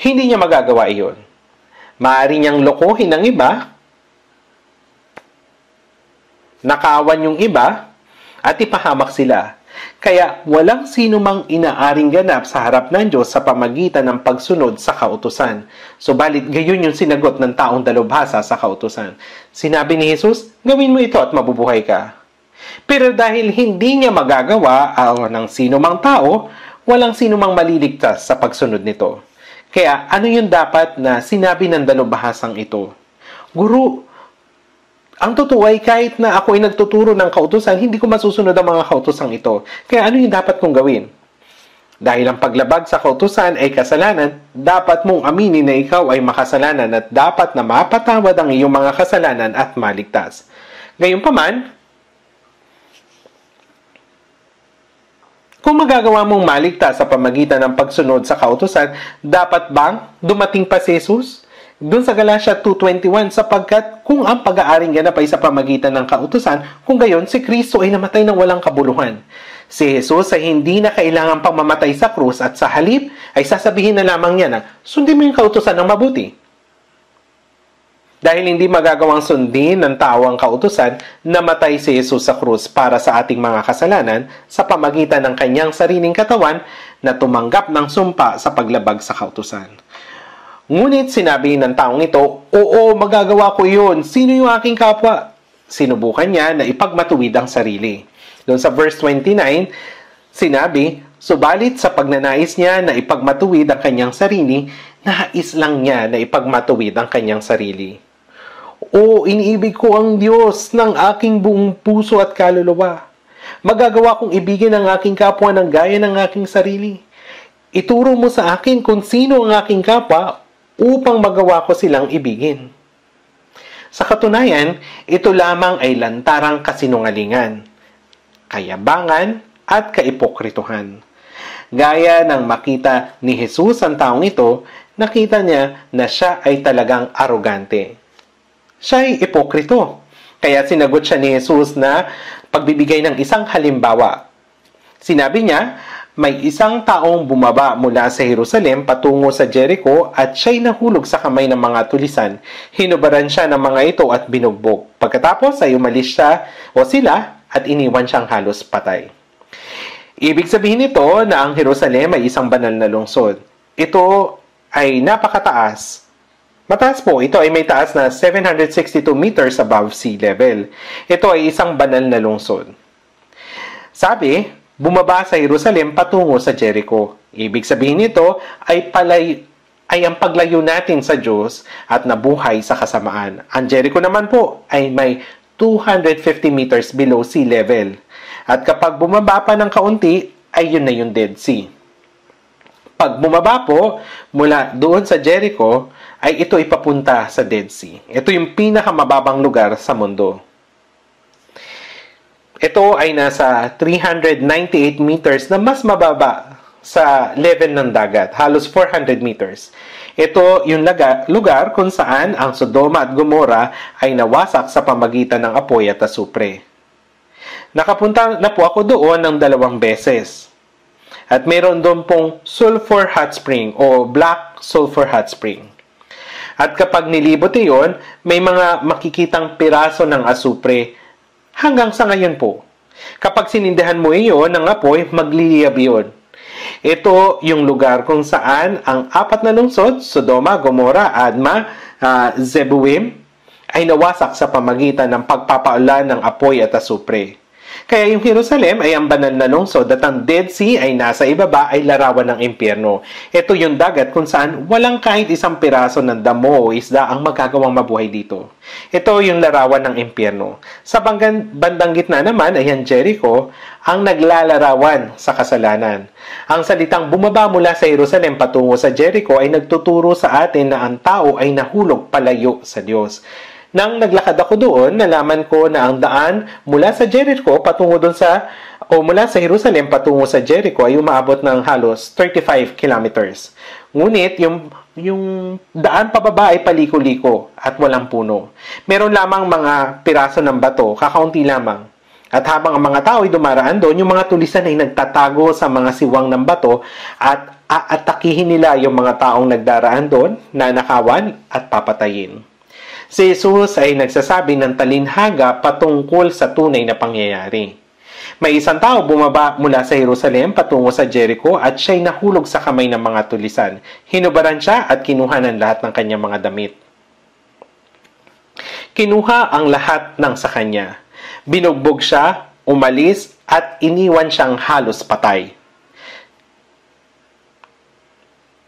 Hindi niya magagawa iyon. Maaari niyang lokohin ang iba, nakawan yung iba, at ipahamak sila. Kaya walang sino mang inaaring ganap sa harap ng Diyos sa pamagitan ng pagsunod sa kautusan. Subalit gayon yung sinagot ng taong dalubhasa sa kautusan. Sinabi ni Jesus, gawin mo ito at mabubuhay ka. Pero dahil hindi niya magagawa ng sino mang tao, walang sino mang maliligtas sa pagsunod nito. Kaya ano yung dapat na sinabi ng dalubhasang ito? Guru, ang totoo ay kahit na ako ay nagtuturo ng kautusan, hindi ko masusunod ang mga kautusang ito. Kaya ano yung dapat kong gawin? Dahil ang paglabag sa kautusan ay kasalanan, dapat mong aminin na ikaw ay makasalanan at dapat na mapatawad ang iyong mga kasalanan at maligtas. Gayunpaman, kung magagawa mong maligtas sa pamagitan ng pagsunod sa kautusan, dapat bang dumating pa si Jesus? Doon sa Galatia 2:21, sapagkat kung ang pag-aaring ganap ay sa pamagitan ng kautusan, kung gayon si Kristo ay namatay ng walang kabuluhan. Si Jesus ay hindi na kailangan pang mamatay sa krus at sa halip ay sasabihin na lamang niya na, sundin mo yung kautusan ng mabuti. Dahil hindi magagawang sundin ng tao ang kautusan, namatay si Jesus sa krus para sa ating mga kasalanan sa pamagitan ng kanyang sariling katawan na tumanggap ng sumpa sa paglabag sa kautusan. Ngunit sinabi ng taong ito, oo, magagawa ko yun. Sino yung aking kapwa? Sinubukan niya na ipagmatuwid ang sarili. Doon sa verse 29, sinabi, subalit sa pagnanais niya na ipagmatuwid ang kanyang sarili, nais lang niya na ipagmatuwid ang kanyang sarili. O, iniibig ko ang Diyos ng aking buong puso at kaluluwa. Magagawa kong ibigin ang aking kapwa ng gaya ng aking sarili. Ituro mo sa akin kung sino ang aking kapwa upang magawa ko silang ibigin. Sa katunayan, ito lamang ay lantarang kasinungalingan, kayabangan at kaipokrituhan. Gaya ng makita ni Jesus ang taong ito, nakita niya na siya ay talagang arogante. Siya ay ipokrito. Kaya sinagot siya ni Jesus na pagbibigay ng isang halimbawa. Sinabi niya, may isang taong bumaba mula sa Jerusalem patungo sa Jericho at siya'y nahulog sa kamay ng mga tulisan. Hinubaran siya ng mga ito at binugbog. Pagkatapos ay umalis siya o sila at iniwan siyang halos patay. Ibig sabihin nito na ang Jerusalem ay isang banal na lungsod. Ito ay napakataas. Mataas po, ito ay may taas na 762 meters above sea level. Ito ay isang banal na lungsod. Sabi, bumaba sa Jerusalem patungo sa Jericho. Ibig sabihin nito ay ang paglayo natin sa Diyos at nabuhay sa kasamaan. Ang Jericho naman po ay may 250 meters below sea level. At kapag bumaba pa ng kaunti, ay yun na yung Dead Sea. Pag bumaba po mula doon sa Jericho, ay ito ipapunta sa Dead Sea. Ito yung pinakamababang lugar sa mundo. Ito ay nasa 398 meters na mas mababa sa level ng dagat, halos 400 meters. Ito yung lugar kung saan ang Sodoma at Gomora ay nawasak sa pamagitan ng apoy at asupre. Nakapunta na po ako doon ng 2 beses. At meron doon pong sulfur hot spring o black sulfur hot spring. At kapag nilibot iyon, may mga makikitang piraso ng asupre hanggang sa ngayon po. Kapag sinindihan mo iyon ng apoy, magliliyab iyon. Ito yung lugar kung saan ang 4 na lungsod, Sodoma, Gomora, Adma, Zeboim, ay nawasak sa pamagitan ng pagpapaulan ng apoy at asupre. Kaya yung Jerusalem ay ang banal na lungsod at ang Dead Sea ay nasa ibaba ay larawan ng impyerno. Ito yung dagat kung saan walang kahit isang piraso ng damo o isda ang magagawang mabuhay dito. Ito yung larawan ng impyerno. Sa bandang gitna naman ay ang Jericho, ang naglalarawan sa kasalanan. Ang salitang bumaba mula sa Jerusalem patungo sa Jericho ay nagtuturo sa atin na ang tao ay nahulog palayo sa Diyos. Nang naglakad ako doon, nalaman ko na ang daan mula sa Jericho patungo doon mula sa Jerusalem patungo sa Jericho ay umaabot ng halos 35 kilometers. Ngunit yung daan pababa ay paliko-liko at walang puno. Meron lamang mga piraso ng bato, kakaunti lamang. At habang ang mga tao ay dumaraan doon, yung mga tulisan ay nagtatago sa mga siwang ng bato at aatakihin nila yung mga taong nagdaraan doon, nanakawan at papatayin. Si Jesus ay nagsasabi ng talinhaga patungkol sa tunay na pangyayari. May isang tao bumaba mula sa Jerusalem patungo sa Jericho at siya'y nahulog sa kamay ng mga tulisan. Hinubaran siya at kinuha ng lahat ng kanyang mga damit. Kinuha ang lahat ng sa kanya. Binugbog siya, umalis at iniwan siyang halos patay.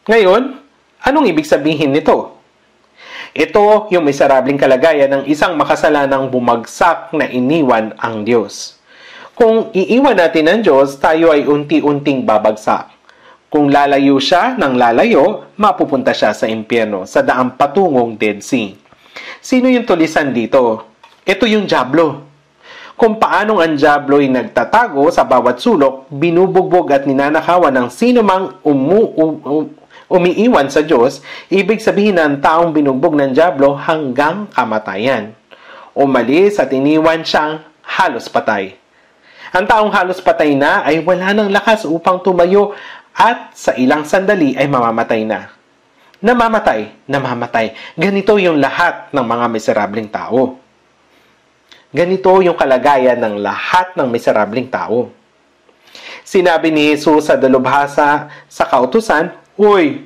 Ngayon, anong ibig sabihin nito? Ito yung miserabling kalagayan ng isang makasalanang bumagsak na iniwan ang Diyos. Kung iiwan natin ang Diyos, tayo ay unti-unting babagsak. Kung lalayo siya ng lalayo, mapupunta siya sa impyerno, sa daang patungong Dead Sea. Sino yung tulisan dito? Ito yung dyablo. Kung paanong ang dyablo ay nagtatago sa bawat sulok, binubugbog at ninanakawan ng sino mang umiiwan sa Diyos, ibig sabihin na ang taong binugbog ng dyablo hanggang kamatayan. Umalis at iniwan siyang halos patay. Ang taong halos patay na ay wala ng lakas upang tumayo at sa ilang sandali ay mamamatay na. Namamatay. Ganito yung lahat ng mga miserabling tao. Ganito yung kalagayan ng lahat ng miserabling tao. Sinabi ni Jesus sa dalubhasa sa kautusan, Uy,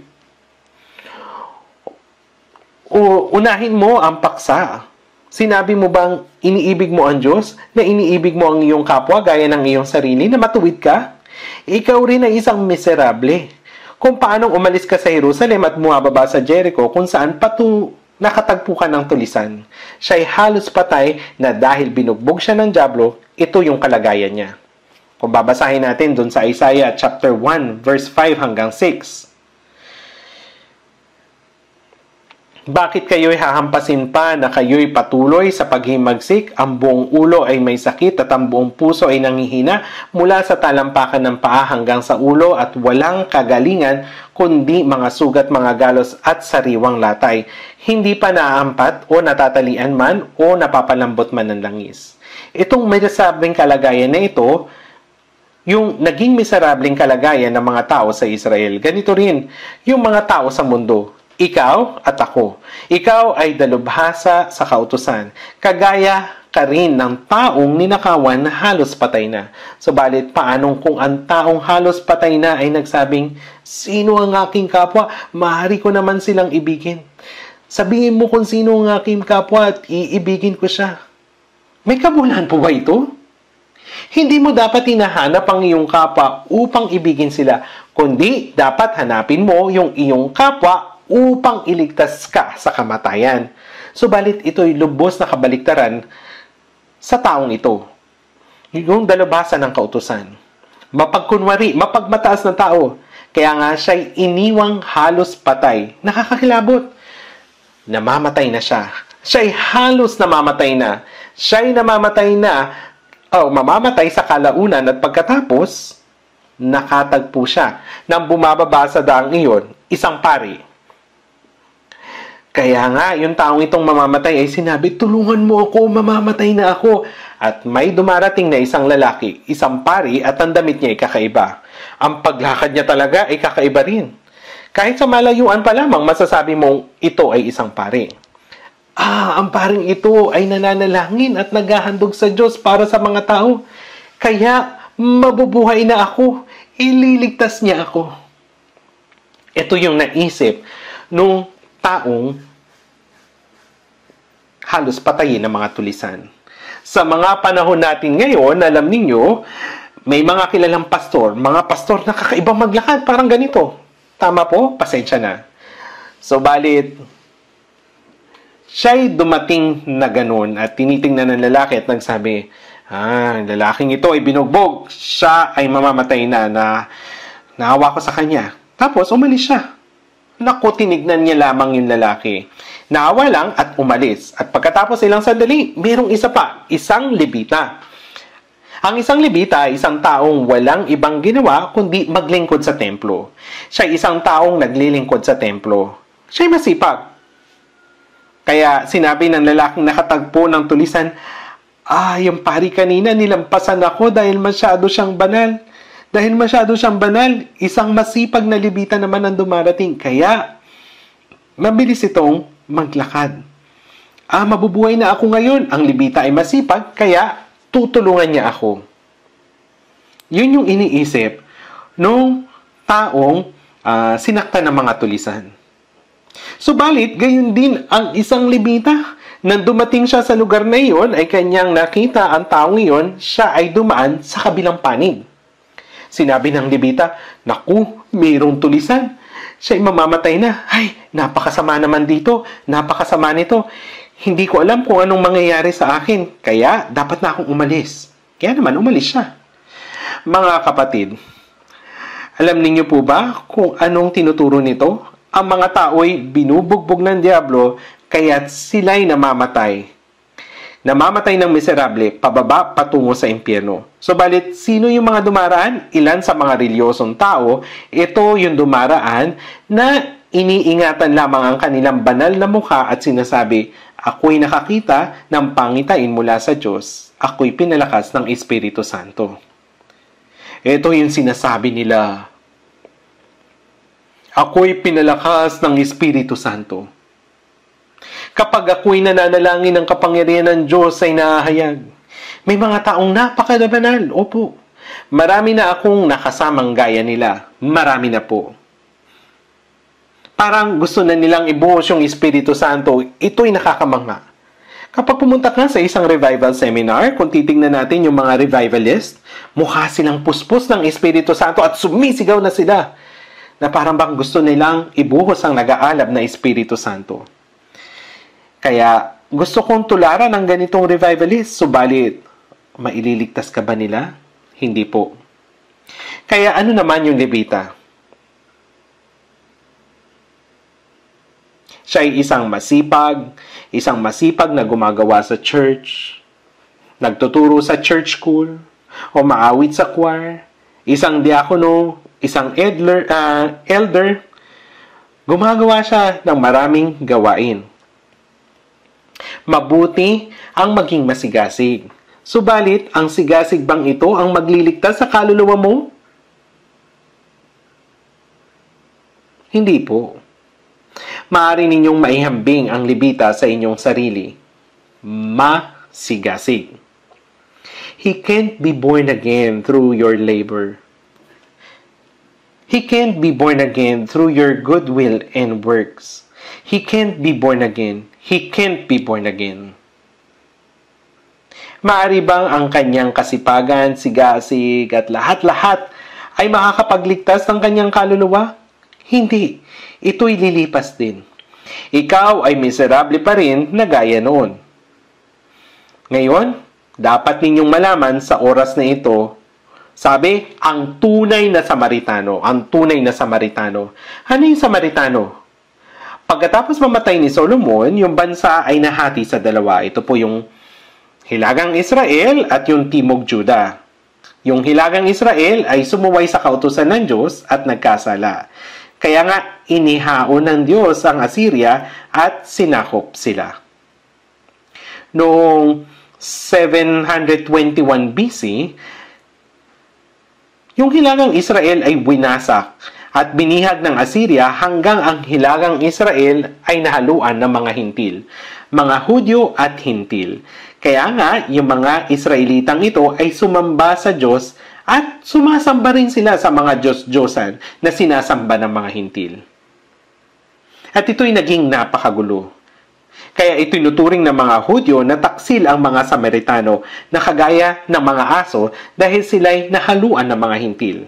unahin mo ang paksa. Sinabi mo bang iniibig mo ang Diyos, na iniibig mo ang iyong kapwa gaya ng iyong sarili, na matuwid ka? Ikaw rin ay isang miserable. Kung paanong umalis ka sa Jerusalem at bumababa sa Jericho kung saan nakatagpo ka ng tulisan. Siya'y halos patay na dahil binugbog siya ng dyablo, ito yung kalagayan niya. Kung babasahin natin dun sa Isaiah chapter 1 verse 5 hanggang 6. Bakit kayo'y hahampasin pa na kayo'y patuloy sa paghimagsik? Ang buong ulo ay may sakit at ang buong puso ay nanghihina mula sa talampakan ng paa hanggang sa ulo at walang kagalingan kundi mga sugat, mga galos at sariwang latay. Hindi pa naaampat o natatalian man o napapalambot man ng langis. Itong miserabling kalagayan na ito, yung naging miserabling kalagayan ng mga tao sa Israel, ganito rin yung mga tao sa mundo. Ikaw at ako. Ikaw ay dalubhasa sa kautusan. Kagaya ka rin ng taong ninakawan na halos patay na. Subalit paanong kung ang taong halos patay na ay nagsabing, sino ang aking kapwa? Maaari ko naman silang ibigin. Sabihin mo kung sino ang aking kapwa at iibigin ko siya. May kabuluhan po ba ito? Hindi mo dapat hinahanap ang iyong kapwa upang ibigin sila, kundi dapat hanapin mo yung iyong kapwa upang iligtas ka sa kamatayan. Subalit ito'y lubos na kabaliktaran sa taong ito. Yung dalubhasa ng kautusan. Mapagkunwari, mapagmataas na tao. Kaya nga siya'y iniwang halos patay. Nakakakilabot. namamatay na siya. Siya'y halos namamatay na. Siya'y namamatay na, mamamatay sa kalaunan at pagkatapos, nakatagpo siya. Nang bumababa sa daang iyon, isang pari. Kaya nga, yung taong itong mamamatay ay sinabi, tulungan mo ako, mamamatay na ako. At may dumarating na isang lalaki, isang pari, at ang damit niya ay kakaiba. Ang paglakad niya talaga ay kakaiba rin. Kahit sa malayuan pa lamang, masasabi mong ito ay isang pari. Ang paring ito ay nananalangin at naghahandog sa Diyos para sa mga tao. Kaya, mabubuhay na ako. Ililigtas niya ako. Ito yung naisip nung taong halos patayin ng mga tulisan. Sa mga panahon natin ngayon, alam ninyo, may mga kilalang pastor, mga pastor na kakaibang maglakad, parang ganito. Tama po? Pasensya na. So, balit, siya'y dumating na ganun at tinitingnan ng lalaki at nagsabi, lalaking ito ay binugbog. Siya ay mamamatay na naawa ko sa kanya. Tapos, umalis siya. Naku, tinignan niya lamang yung lalaki. Naawa lang at umalis. At pagkatapos ilang sandali, mayroong isa pa, isang Levita. Ang isang Levita ay isang taong walang ibang ginawa kundi maglingkod sa templo. Siya ay isang taong naglilingkod sa templo. Siya ay masipag. Kaya sinabi ng lalaking nakatagpo ng tulisan, yung pari kanina nilampasan ako dahil masyado siyang banal. Dahil masyado siyang banal, isang masipag na Levita naman ang dumarating. Kaya, mabilis itong maglakad. Mabubuhay na ako ngayon. Ang Levita ay masipag, kaya tutulungan niya ako. Yun yung iniisip nung taong sinaktan ng mga tulisan. Subalit, gayon din ang isang Levita. Nang dumating siya sa lugar na iyon, ay kanyang nakita ang taong iyon, siya ay dumaan sa kabilang panig. Sinabi ng Levita, naku, mayroong tulisan. Siya ay mamamatay na. Ay, napakasama naman dito. Napakasama nito. Hindi ko alam kung anong mangyayari sa akin. Kaya, dapat na akong umalis. Kaya naman, umalis siya. Mga kapatid, alam ninyo po ba kung anong tinuturo nito? Ang mga tao ay binubugbog ng diablo, kaya't sila'y namamatay. Namamatay ng miserable, pababa patungo sa impyerno. Subalit, sino yung mga dumaraan? Ilan sa mga reliyosong tao, ito yung dumaraan na iniingatan lamang ang kanilang banal na mukha at sinasabi, ako'y nakakita ng pangitain mula sa Diyos. Ako'y pinalakas ng Espiritu Santo. Ito yung sinasabi nila. Ako'y pinalakas ng Espiritu Santo. Kapag ako'y nananalangin ng kapangyarihan ng Diyos ay nahahayag. May mga taong napakabanal. Opo. Marami na akong nakasamang gaya nila. Marami na po. Parang gusto na nilang ibuhos yung Espiritu Santo. Ito'y nakakamangha. Kapag pumunta ka sa isang revival seminar, kung titingnan natin yung mga revivalist, mukha silang puspos ng Espiritu Santo at sumisigaw na sila na parang bang gusto nilang ibuhos ang nag-aalab na Espiritu Santo. Kaya gusto kong tularan ng ganitong revivalist, subalit maililigtas ka ba nila? Hindi po. Kaya ano naman yung Levita? Siya ay isang masipag na gumagawa sa church, nagtuturo sa church school, o maawit sa choir, isang diakono, isang elder, gumagawa siya ng maraming gawain. Mabuti ang maging masigasig. Subalit, ang sigasig bang ito ang magliligtas sa kaluluwa mo? Hindi po. Maaari ninyong maihambing ang Levita sa inyong sarili. Masigasig. He can't be born again through your labor. He can't be born again through your goodwill and works. He can't be born again. He can't be born again. Maaari bang ang kanyang kasipagan, sigasig at lahat-lahat ay makakapagligtas ng kanyang kaluluwa? Hindi. Ito'y lilipas din. Ikaw ay miserable pa rin na gaya noon. Ngayon, dapat ninyong malaman sa oras na ito, sabi, ang tunay na Samaritano. Ang tunay na Samaritano. Ano yung Samaritano? Pagkatapos mamatay ni Solomon, yung bansa ay nahati sa dalawa. Ito po yung Hilagang Israel at yung Timog Juda. Yung Hilagang Israel ay sumuway sa kautusan ng Diyos at nagkasala. Kaya nga, inihaon ng Diyos ang Assyria at sinakop sila. Noong 721 BC, yung Hilagang Israel ay winasak at binihag ng Assyria hanggang ang Hilagang Israel ay nahaluan ng mga Hintil, mga Hudyo at Hintil. Kaya nga, yung mga Israelitang ito ay sumamba sa Diyos at sumasamba rin sila sa mga Diyos-Diyosan na sinasamba ng mga Hintil. At ito'y naging napakagulo. Kaya itinuturing ng mga Hudyo na taksil ang mga Samaritano na kagaya ng mga aso dahil sila'y nahaluan ng mga Hintil.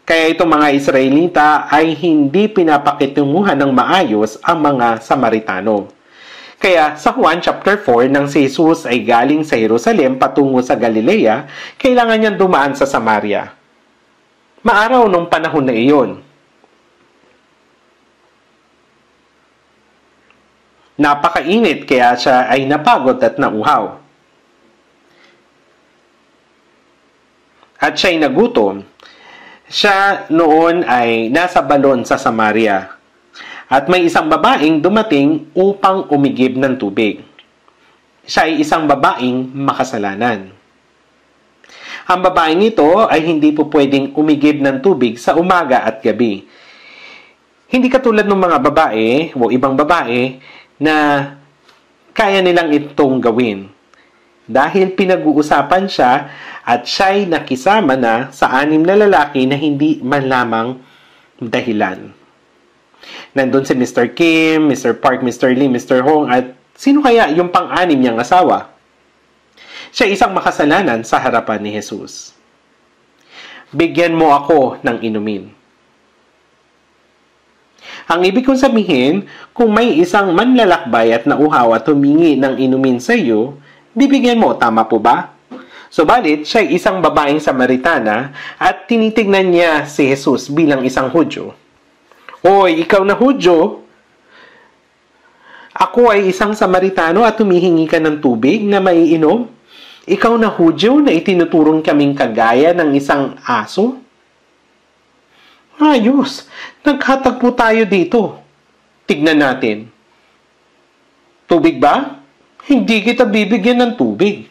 Kaya itong mga Israelita ay hindi pinapakitunguhan ng maayos ang mga Samaritano. Kaya sa Juan chapter 4, nang si Jesus ay galing sa Jerusalem patungo sa Galilea, kailangan niyang dumaan sa Samaria. Maaraw nung panahon na iyon. Napakainit kaya siya ay napagod at nauhaw. At siya'y nagutom. Siya noon ay nasa balon sa Samaria. At may isang babaeng dumating upang umigib ng tubig. Siya ay isang babaeng makasalanan. Ang babaeng ito ay hindi po pwedeng umigib ng tubig sa umaga at gabi. Hindi katulad ng mga babae o ibang babae na kaya nilang itong gawin. Dahil pinag-uusapan siya at siya'y nakisama na sa 6 na lalaki na hindi man lamang dahilan. Nandun si Mr. Kim, Mr. Park, Mr. Lee, Mr. Hong at sino kaya yung pang-6 niyang asawa? Siya isang makasalanan sa harapan ni Jesus. Bigyan mo ako ng inumin. Ang ibig kong sabihin, kung may isang manlalakbay at nauhaw at humingi ng inumin sa iyo, bibigyan mo, tama po ba? Subalit, siya ay isang babaeng Samaritana at tinitignan niya si Jesus bilang isang Hudyo. Oy, ikaw na Hudyo, ako ay isang Samaritano at humihingi ka ng tubig na maiinom? Ikaw na Hudyo na itinuturong kaming kagaya ng isang aso? Ayos, nagkatagpo tayo dito. Tignan natin. Tubig ba? Hindi kita bibigyan ng tubig.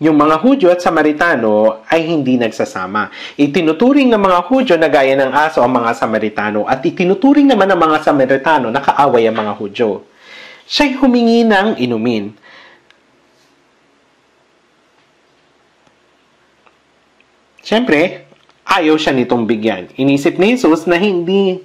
Yung mga Hudyo at Samaritano ay hindi nagsasama. Itinuturing ng mga Hudyo na gaya ng aso ang mga Samaritano at itinuturing naman ng mga Samaritano na kaaway ang mga Hudyo. Siya'y humingi ng inumin. Siyempre, ayaw siya nitong bigyan. Inisip ni Jesus na hindi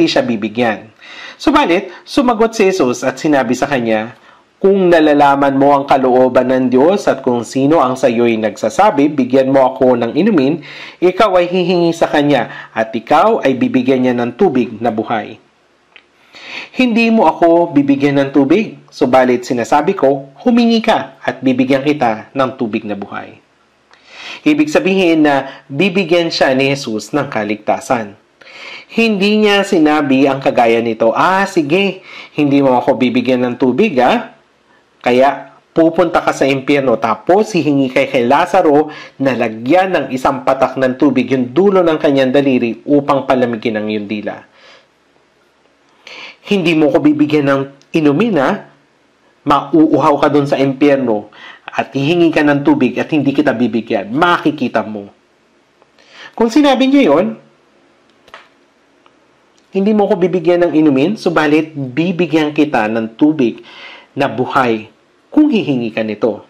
siya bibigyan. Subalit, sumagot si Jesus at sinabi sa kanya, kung nalalaman mo ang kalooban ng Diyos at kung sino ang sa iyo'y nagsasabi, bigyan mo ako ng inumin, ikaw ay hihingi sa kanya at ikaw ay bibigyan niya ng tubig na buhay. Hindi mo ako bibigyan ng tubig, subalit sinasabi ko, humingi ka at bibigyan kita ng tubig na buhay. Ibig sabihin na bibigyan siya ni Jesus ng kaligtasan. Hindi niya sinabi ang kagaya nito, sige, hindi mo ako bibigyan ng tubig, kaya pupunta ka sa impyerno tapos hihingi kay Lazaro na lagyan ng isang patak ng tubig yung dulo ng kanyang daliri upang palamigin ang iyong dila. Hindi mo ko bibigyan ng inumin, mauuhaw ka dun sa impyerno at hihingi ka ng tubig at hindi kita bibigyan. Makikita mo. Kung sinabi niya yon, hindi mo ko bibigyan ng inumin, subalit bibigyan kita ng tubig na buhay kung hihingi ka nito.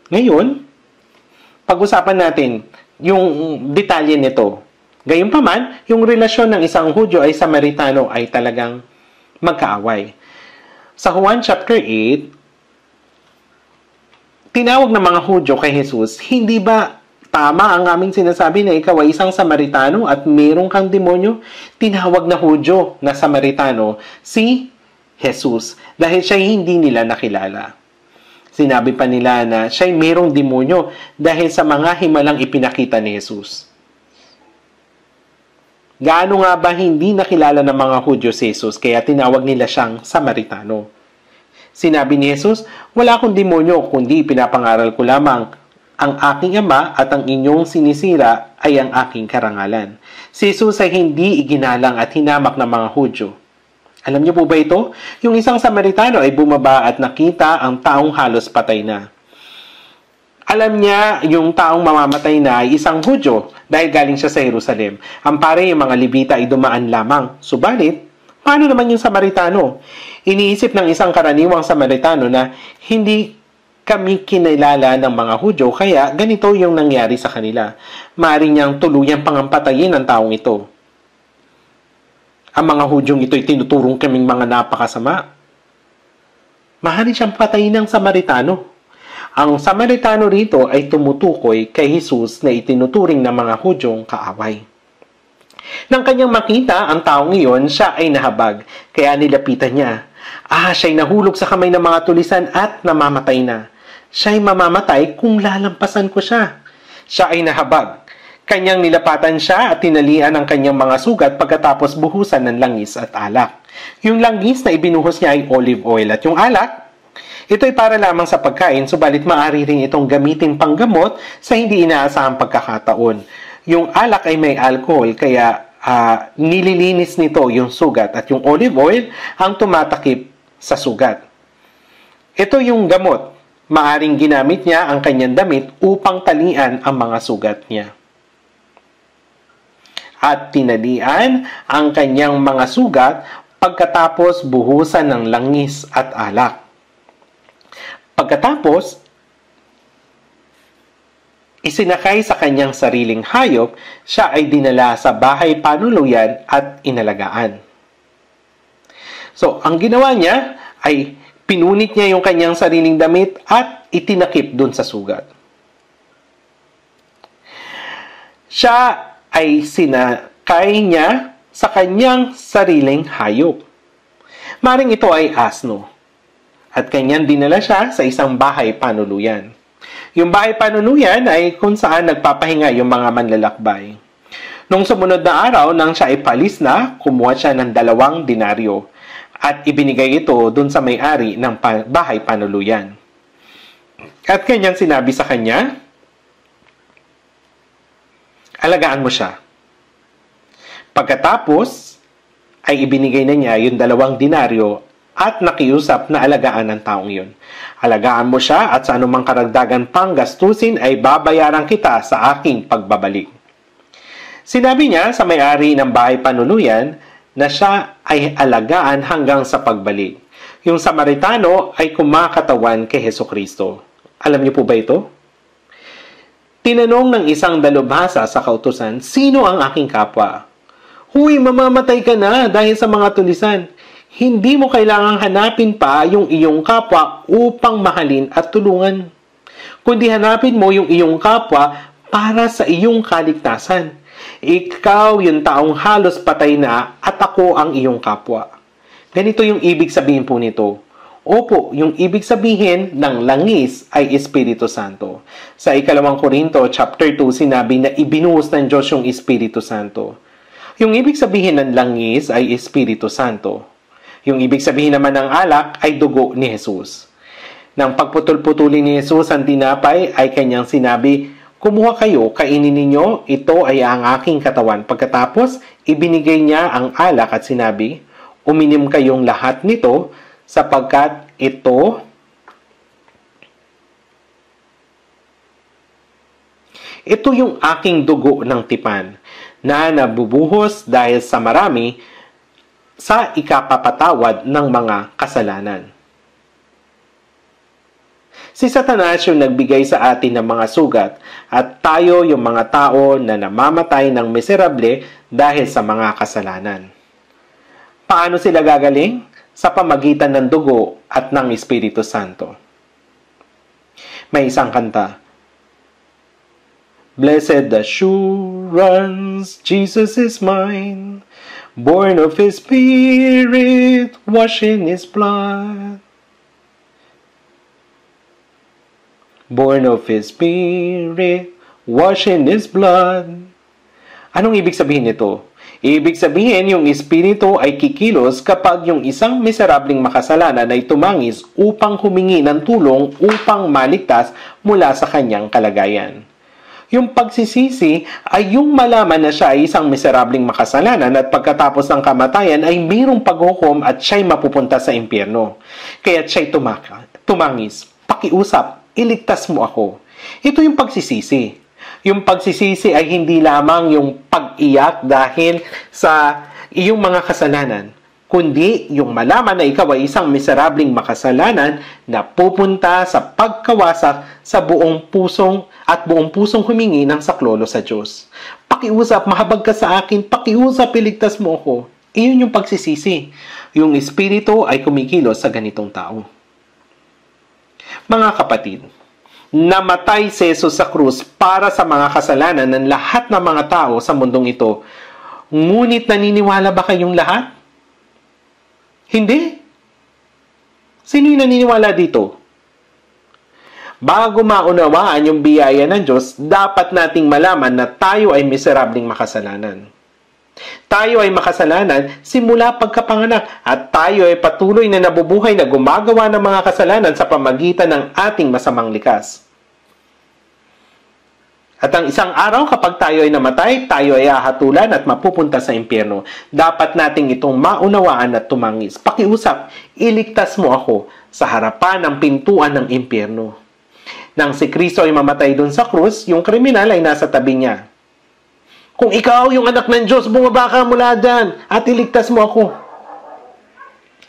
Ngayon, pag-usapan natin yung detalye nito. Gayunpaman, yung relasyon ng isang Hudyo ay Samaritano ay talagang magkaaway. Sa Juan chapter 8, tinawag ng mga Hudyo kay Jesus, hindi ba tama ang aming sinasabi na ikaw ay isang Samaritano at mayroong kang demonyo? Tinawag na Hudyo na Samaritano si Jesus dahil siya hindi nila nakilala. Sinabi pa nila na siya'y mayroong demonyo dahil sa mga himalang ipinakita ni Jesus. Gaano nga ba hindi nakilala ng mga Hudyo si Jesus kaya tinawag nila siyang Samaritano? Sinabi ni Jesus, wala akong demonyo kundi pinapangaral ko lamang ang aking ama at ang inyong sinisira ay ang aking karangalan. Si Jesus ay hindi iginalang at hinamak ng mga Hudyo. Alam niyo po ba ito? Yung isang Samaritano ay bumaba at nakita ang taong halos patay na. Alam niya yung taong mamamatay na ay isang Hudyo dahil galing siya sa Jerusalem. Ang pare yung mga Levita ay dumaan lamang. Subalit, paano naman yung Samaritano? Iniisip ng isang karaniwang Samaritano na hindi kami kinilala ng mga Hudyo kaya ganito yung nangyari sa kanila. Maaari niyang tuluyang pangampatayin ang taong ito. Ang mga Hudyong ito'y tinuturong kaming mga napakasama. Maaari siyang patayin ng Samaritano. Ang Samaritano rito ay tumutukoy kay Jesus na itinuturing ng mga Hudyong kaaway. Nang kanyang makita ang taong iyon, siya ay nahabag, kaya nilapitan niya. Siya'y nahulog sa kamay ng mga tulisan at namamatay na. Siya'y mamamatay kung lalampasan ko siya. Siya ay nahabag. Kanyang nilapatan siya at tinalian ang kanyang mga sugat pagkatapos buhusan ng langis at alak. Yung langis na ibinuhos niya ay olive oil at yung alak, ito ay para lamang sa pagkain, subalit maaari rin itong gamitin panggamot sa hindi inaasahang pagkakataon. Yung alak ay may alcohol, kaya nililinis nito yung sugat at yung olive oil ang tumatakip sa sugat. Ito yung gamot. Maaring ginamit niya ang kanyang damit upang talian ang mga sugat niya. At tinalian ang kanyang mga sugat pagkatapos buhusan ng langis at alak. Pagkatapos, isinakay sa kanyang sariling hayop, siya ay dinala sa bahay panuluyan at inalagaan. So, ang ginawa niya ay pinunit niya yung kanyang sariling damit at itinakip dun sa sugat. Siya ay sinakay niya sa kanyang sariling hayop. Maring ito ay asno. At kanyang dinala siya sa isang bahay panuluyan. Yung bahay panuluyan ay kung saan nagpapahinga yung mga manlalakbay. Nung sumunod na araw, nang siya ay palis na, kumuha siya ng 2 denaryo at ibinigay ito dun sa may-ari ng bahay panuluyan. At kanyang sinabi sa kanya, alagaan mo siya. Pagkatapos, ay ibinigay na niya yung 2 denaryo at nakiusap na alagaan ng taong yun. Alagaan mo siya at sa anumang karagdagan pang gastusin ay babayaran kita sa aking pagbabalik. Sinabi niya sa may-ari ng bahay panuluyan na siya ay alagaan hanggang sa pagbalik. Yung Samaritano ay kumakatawan kay Hesukristo. Alam niyo po ba ito? Tinanong ng isang dalubhasa sa kautusan, sino ang aking kapwa? Huy, mamamatay ka na dahil sa mga tulisan. Hindi mo kailangang hanapin pa yung iyong kapwa upang mahalin at tulungan. Kundi hanapin mo yung iyong kapwa para sa iyong kaligtasan. Ikaw yung taong halos patay na at ako ang iyong kapwa. Ganito yung ibig sabihin po nito. Opo, yung ibig sabihin ng langis ay Espiritu Santo. Sa 2 Korinto chapter 2 sinabi na ibinuhos ng Diyos yung Espiritu Santo. Yung ibig sabihin ng langis ay Espiritu Santo. Yung ibig sabihin naman ng alak ay dugo ni Jesus. Nang pagputol-putulin ni Jesus ang tinapay ay kanyang sinabi, kumuha kayo, kainin ninyo, ito ay ang aking katawan. Pagkatapos, ibinigay niya ang alak at sinabi, uminom kayong lahat nito sapagkat ito yung aking dugo ng tipan na nabubuhos dahil sa marami sa ikapapatawad ng mga kasalanan. Si Satanas yung nagbigay sa atin ng mga sugat at tayo yung mga tao na namamatay ng miserable dahil sa mga kasalanan. Paano sila gagaling? Sa pamagitan ng dugo at ng Espiritu Santo. May isang kanta. Blessed assurance, Jesus is mine, born of His Spirit, washed in His blood. born of His Spirit, washed in His blood. Anong ibig sabihin nito? Ibig sabihin, yung Espiritu ay kikilos kapag yung isang miserabling makasalanan ay tumangis upang humingi ng tulong upang maligtas mula sa kanyang kalagayan. Yung pagsisisi ay yung malaman na siya ay isang miserabling makasalanan at pagkatapos ng kamatayan ay mayroong paghukom at siya'y mapupunta sa impyerno. Kaya siya'y tumangis, pakiusap, iligtas mo ako. Ito yung pagsisisi. Yung pagsisisi ay hindi lamang yung pag-iyak dahil sa iyong mga kasalanan, kundi yung malaman na ikaw ay isang miserabling makasalanan na pupunta sa pagkawasak sa buong pusong humingi ng saklolo sa Diyos. Pakiusap, mahabag ka sa akin, pakiusap, iligtas mo ako. Iyon yung pagsisisi. Yung Espiritu ay kumikilos sa ganitong tao. Mga kapatid, namatay si Jesus sa krus para sa mga kasalanan ng lahat ng mga tao sa mundong ito. Ngunit naniniwala ba kayong lahat? Hindi. Sino yung naniniwala dito? Bago maunawaan yung biyaya ng Diyos, dapat nating malaman na tayo ay miserabling makasalanan. Tayo ay makasalanan simula pagkapanganak at tayo ay patuloy na nabubuhay na gumagawa ng mga kasalanan sa pamagitan ng ating masamang likas. At ang isang araw kapag tayo ay namatay, tayo ay ahatulan at mapupunta sa impyerno. Dapat nating itong maunawaan at tumangis. Pakiusap, iligtas mo ako sa harapan ng pintuan ng impyerno. Nang si Kristo ay mamatay dun sa krus, yung kriminal ay nasa tabi niya. Kung ikaw yung anak ng Diyos, bumaba ka mula dyan at iligtas mo ako.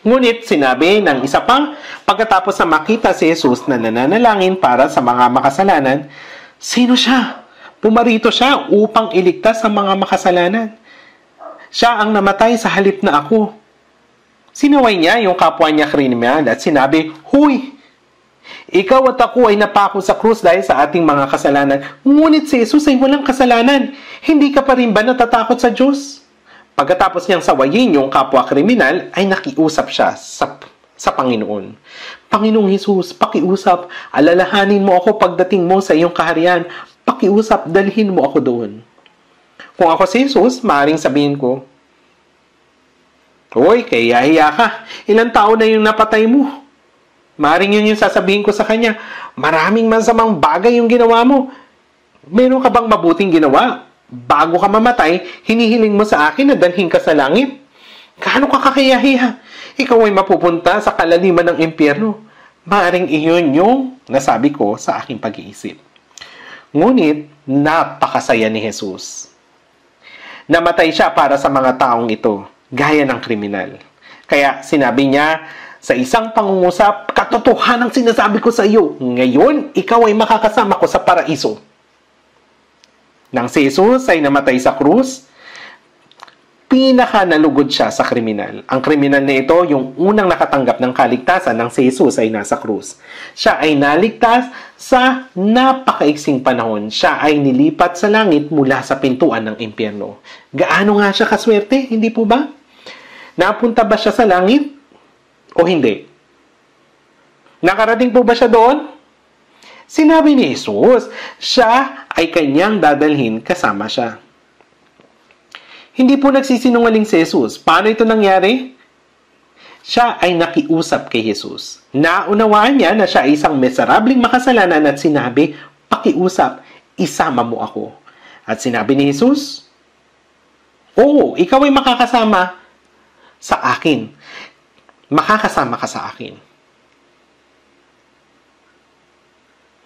Ngunit sinabi ng isa pang, pagkatapos na makita si Jesus na nananalangin para sa mga makasalanan, sino siya? Pumarito siya upang iligtas ang mga makasalanan. Siya ang namatay sa halip na ako. Sinaway niya yung kapwa niya kriminal at sinabi, Huy! Ikaw at ako ay napako sa krus dahil sa ating mga kasalanan. Ngunit si Jesus ay walang kasalanan. Hindi ka pa rin ba natatakot sa Diyos? Pagkatapos niyang sawayin yung kapwa kriminal, ay nakiusap siya sa Panginoon. Panginoong Jesus, pakiusap, alalahanin mo ako pagdating mo sa iyong kaharian. Pakiusap, dalhin mo ako doon. Kung ako si Jesus, maaaring sabihin ko, Hoy, kaya ka. Ilang taon na yung napatay mo? Maaaring yun yung sasabihin ko sa kanya, maraming masamang bagay yung ginawa mo. Meron ka bang mabuting ginawa? Bago ka mamatay, hinihiling mo sa akin na dalhin ka sa langit? Gaano ka kakayahiya? Ikaw ay mapupunta sa kalaliman ng impyerno. Maaaring iyon yung nasabi ko sa aking pag-iisip. Ngunit, napakasaya ni Jesus. Namatay siya para sa mga taong ito, gaya ng kriminal. Kaya sinabi niya sa isang pangungusap, katotohanan ang sinasabi ko sa iyo, ngayon ikaw ay makakasama ko sa paraiso. Nang si Jesus ay namatay sa krus, pinaka-nalugod siya sa kriminal. Ang kriminal na ito, yung unang nakatanggap ng kaligtasan ng si Jesus ay nasa krus. Siya ay naligtas sa napakaiksing panahon. Siya ay nilipat sa langit mula sa pintuan ng impyerno. Gaano nga siya kaswerte? Hindi po ba? Napunta ba siya sa langit? O hindi? Nakarating po ba siya doon? Sinabi ni Jesus, siya ay kanyang dadalhin kasama siya. Hindi po nagsisinungaling si Jesus. Paano ito nangyari? Siya ay nakiusap kay Jesus. Naunawaan niya na siya ay isang miserabling makasalanan at sinabi, pakiusap, isama mo ako. At sinabi ni Jesus, Oo, ikaw ay makakasama sa akin. Makakasama ka sa akin.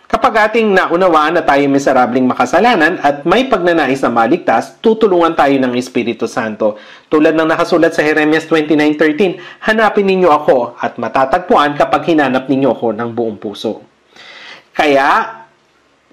Kapag ating naunawaan na tayo miserabling makasalanan at may pagnanais na maligtas, tutulungan tayo ng Espiritu Santo. Tulad ng nakasulat sa Jeremias 29:13, hanapin ninyo ako at matatagpuan kapag hinanap ninyo ako ng buong puso. Kaya,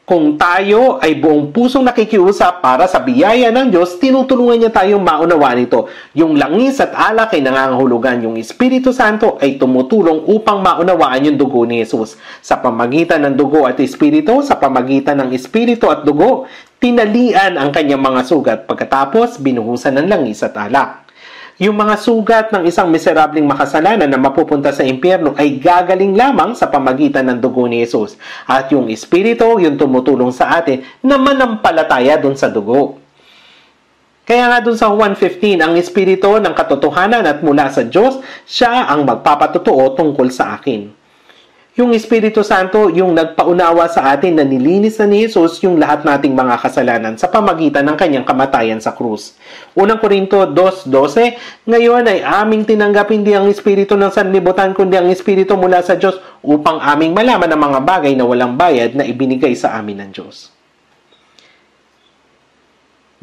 kung tayo ay buong pusong nakikiusap para sa biyaya ng Diyos, tinutulungan niya tayong maunawaan ito. Yung langis at alak ay nangangahulugan. Yung Espiritu Santo ay tumutulong upang maunawaan yung dugo ni Jesus. Sa pamagitan ng dugo at Espiritu, sa pamagitan ng Espiritu at dugo, tinalian ang kanyang mga sugat pagkatapos binuhusan ng langis at alak. Yung mga sugat ng isang miserableng makasalanan na mapupunta sa impyerno ay gagaling lamang sa pamagitan ng dugo ni Jesus. At yung Espiritu, yung tumutulong sa atin na manampalataya dun sa dugo. Kaya nga dun sa Juan 15, ang Espiritu ng katotohanan at mula sa Diyos, siya ang magpapatotoo tungkol sa akin. Yung Espiritu Santo, yung nagpaunawa sa atin na nilinis na ni Jesus yung lahat nating mga kasalanan sa pamagitan ng kanyang kamatayan sa krus. Unang Korinto 2:12, ngayon ay aming tinanggap hindi ang Espiritu ng sanlibutan kundi ang Espiritu mula sa Diyos upang aming malaman ang mga bagay na walang bayad na ibinigay sa amin ng Diyos.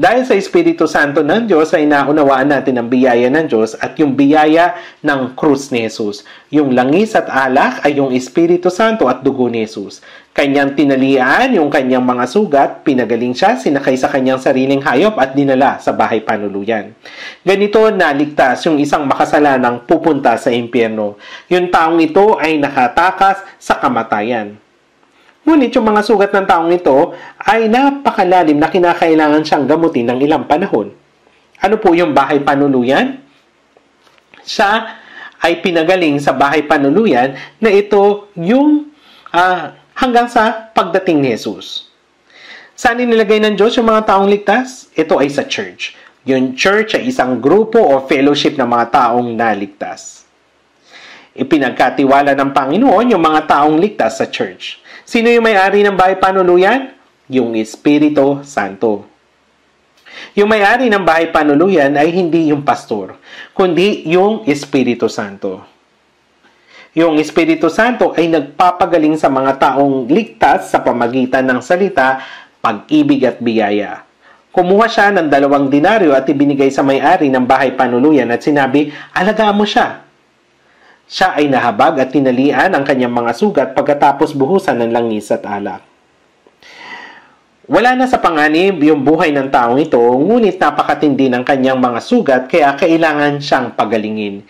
Dahil sa Espiritu Santo ng Diyos ay naunawaan natin ang biyaya ng Diyos at yung biyaya ng krus ni Jesus. Yung langis at alak ay yung Espiritu Santo at dugo ni Jesus. Kanyang tinalian yung kanyang mga sugat, pinagaling siya, sinakay sa kanyang sariling hayop at dinala sa bahay panuluyan. Ganito naligtas yung isang makasalanang pupunta sa impyerno. Yung taong ito ay nakatakas sa kamatayan. Ngunit yung mga sugat ng taong ito ay napakalalim na kinakailangan siyang gamutin ng ilang panahon. Ano po yung bahay panuluyan? Siya ay pinagaling sa bahay panuluyan na ito yung hanggang sa pagdating ni Jesus. Saan inilagay ng Diyos yung mga taong ligtas? Ito ay sa church. Yung church ay isang grupo o fellowship ng mga taong naligtas. Ipinagkatiwala ng Panginoon yung mga taong ligtas sa church. Sino yung may-ari ng bahay panuluyan? Yung Espiritu Santo. Yung may-ari ng bahay panuluyan ay hindi yung pastor, kundi yung Espiritu Santo. Yung Espiritu Santo ay nagpapagaling sa mga taong ligtas sa pamagitan ng salita, pag-ibig at biyaya. Kumuha siya ng 2 denaryo at ibinigay sa may-ari ng bahay panuluyan at sinabi, alagaan mo siya. Siya ay nahabag at tinalian ang kanyang mga sugat pagkatapos buhusan ng langis at alak. Wala na sa panganib yung buhay ng taong ito, ngunit napakatindi ng kanyang mga sugat kaya kailangan siyang pagalingin.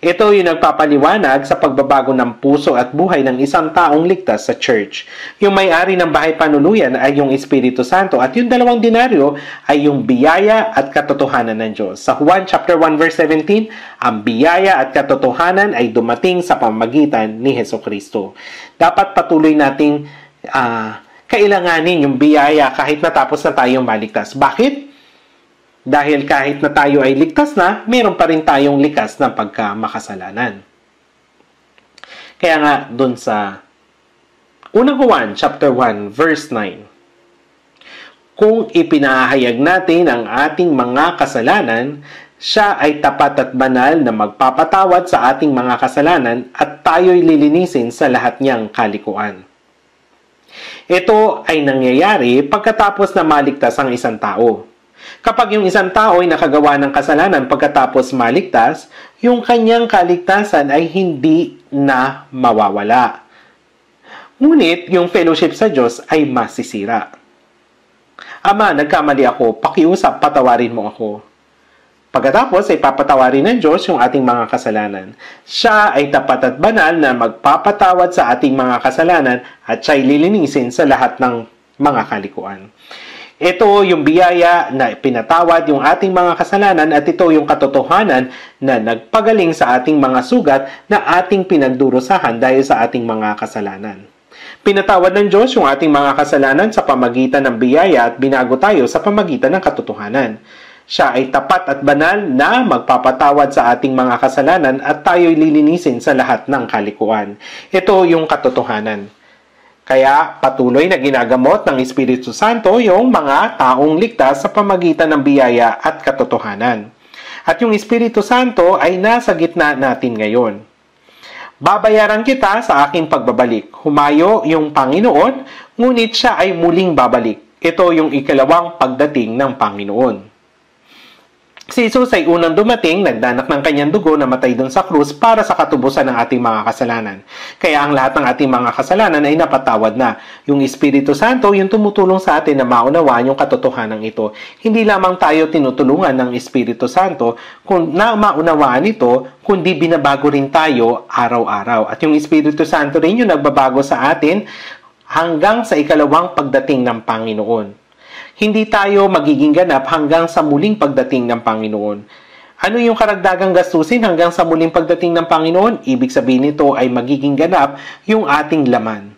Ito yung nagpapaliwanag sa pagbabago ng puso at buhay ng isang taong ligtas sa church. Yung may-ari ng bahay panuluyan ay yung Espiritu Santo at yung 2 denaryo ay yung biyaya at katotohanan ng Diyos. Sa Juan chapter 1 verse 17, ang biyaya at katotohanan ay dumating sa pamamagitan ni Hesukristo. Dapat patuloy nating kailanganin yung biyaya kahit natapos na tayong maligtas. Bakit? Dahil kahit na tayo ay ligtas na, meron pa rin tayong likas ng pagkamakasalanan. Kaya nga, dun sa unang Juan, chapter 1, verse 9, kung ipinahayag natin ang ating mga kasalanan, siya ay tapat at banal na magpapatawad sa ating mga kasalanan at tayo'y lilinisin sa lahat niyang kalikuan. Ito ay nangyayari pagkatapos na maligtas ang isang tao. Kapag yung isang tao ay nakagawa ng kasalanan pagkatapos maligtas, yung kanyang kaligtasan ay hindi na mawawala. Ngunit yung fellowship sa Diyos ay masisira. Ama, nagkamali ako, pakiusap, patawarin mo ako. Pagkatapos ay papatawarin ng Diyos yung ating mga kasalanan. Siya ay tapat at banal na magpapatawad sa ating mga kasalanan at siya'y lilinisin sa lahat ng mga kalikuan. Ito yung biyaya na pinatawad yung ating mga kasalanan at ito yung katotohanan na nagpagaling sa ating mga sugat na ating pinagdurusahan dahil sa ating mga kasalanan. Pinatawad ng Diyos yung ating mga kasalanan sa pamagitan ng biyaya at binago tayo sa pamagitan ng katotohanan. Siya ay tapat at banal na magpapatawad sa ating mga kasalanan at tayo'y lilinisin sa lahat ng kalikuan. Ito yung katotohanan. Kaya patuloy na ginagamot ng Espiritu Santo yung mga taong ligtas sa pamagitan ng biyaya at katotohanan. At yung Espiritu Santo ay nasa gitna natin ngayon. Babayaran kita sa aking pagbabalik. Humayo yung Panginoon, ngunit siya ay muling babalik. Ito yung ikalawang pagdating ng Panginoon. Si Jesus ay unang dumating, nagdanak ng kanyang dugo na matay doon sa krus para sa katubusan ng ating mga kasalanan. Kaya ang lahat ng ating mga kasalanan ay napatawad na. Yung Espiritu Santo, yung tumutulong sa atin na maunawaan yung katotohanan ito. Hindi lamang tayo tinutulungan ng Espiritu Santo kung na maunawaan ito, kundi binabago rin tayo araw-araw. At yung Espiritu Santo rin yung nagbabago sa atin hanggang sa ikalawang pagdating ng Panginoon. Hindi tayo magiging ganap hanggang sa muling pagdating ng Panginoon. Ano yung karagdagang gastusin hanggang sa muling pagdating ng Panginoon? Ibig sabihin nito ay magiging ganap yung ating laman.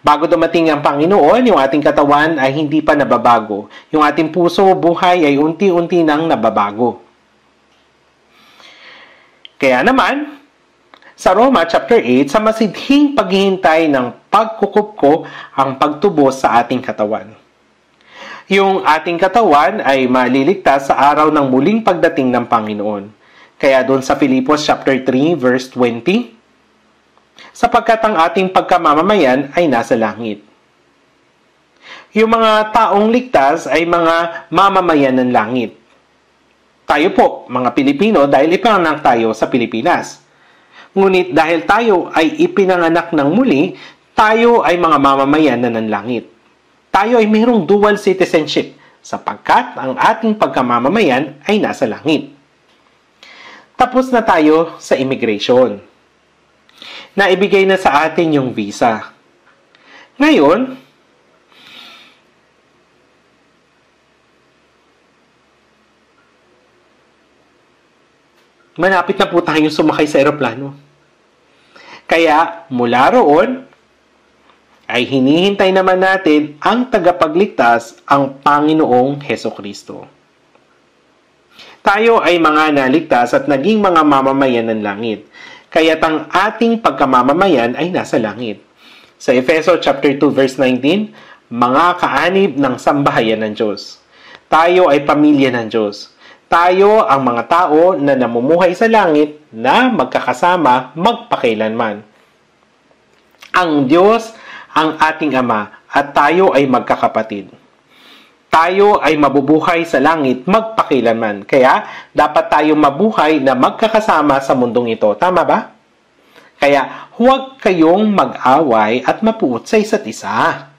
Bago dumating ang Panginoon, yung ating katawan ay hindi pa nababago. Yung ating puso, buhay ay unti-unti nang nababago. Kaya naman, sa Roma chapter 8, sa masidhing paghihintay ng pagkukupko ang pagtubos sa ating katawan. Yung ating katawan ay maliligtas sa araw ng muling pagdating ng Panginoon. Kaya doon sa Filipos chapter 3 verse 20, sapagkat ang ating pagkamamamayan ay nasa langit. Yung mga taong ligtas ay mga mamamayan ng langit. Tayo po, mga Pilipino, dahil ipinanganak tayo sa Pilipinas. Ngunit dahil tayo ay ipinanganak ng muli, tayo ay mga mamamayan na ng langit. Tayo ay mayroong dual citizenship sapagkat ang ating pagkamamamayan ay nasa langit. Tapos na tayo sa immigration. Naibigay na sa atin yung visa. Ngayon, malapit na po tayong sumakay sa eroplano. Kaya mula roon, ay hinihintay naman natin ang tagapagligtas, ang Panginoong Hesukristo. Tayo ay mga naligtas at naging mga mamamayan ng langit. Kaya't ang ating pagkamamamayan ay nasa langit. Sa Efeso chapter 2 verse 19, mga kaanib ng sambahayan ng Diyos. Tayo ay pamilya ng Diyos. Tayo ang mga tao na namumuhay sa langit na magkakasama magpakailanman. Ang Diyos ang ating Ama at tayo ay magkakapatid. Tayo ay mabubuhay sa langit magpakailanman. Kaya dapat tayo mabuhay na magkakasama sa mundong ito. Tama ba? Kaya huwag kayong mag-away at mapuot sa isa't isa.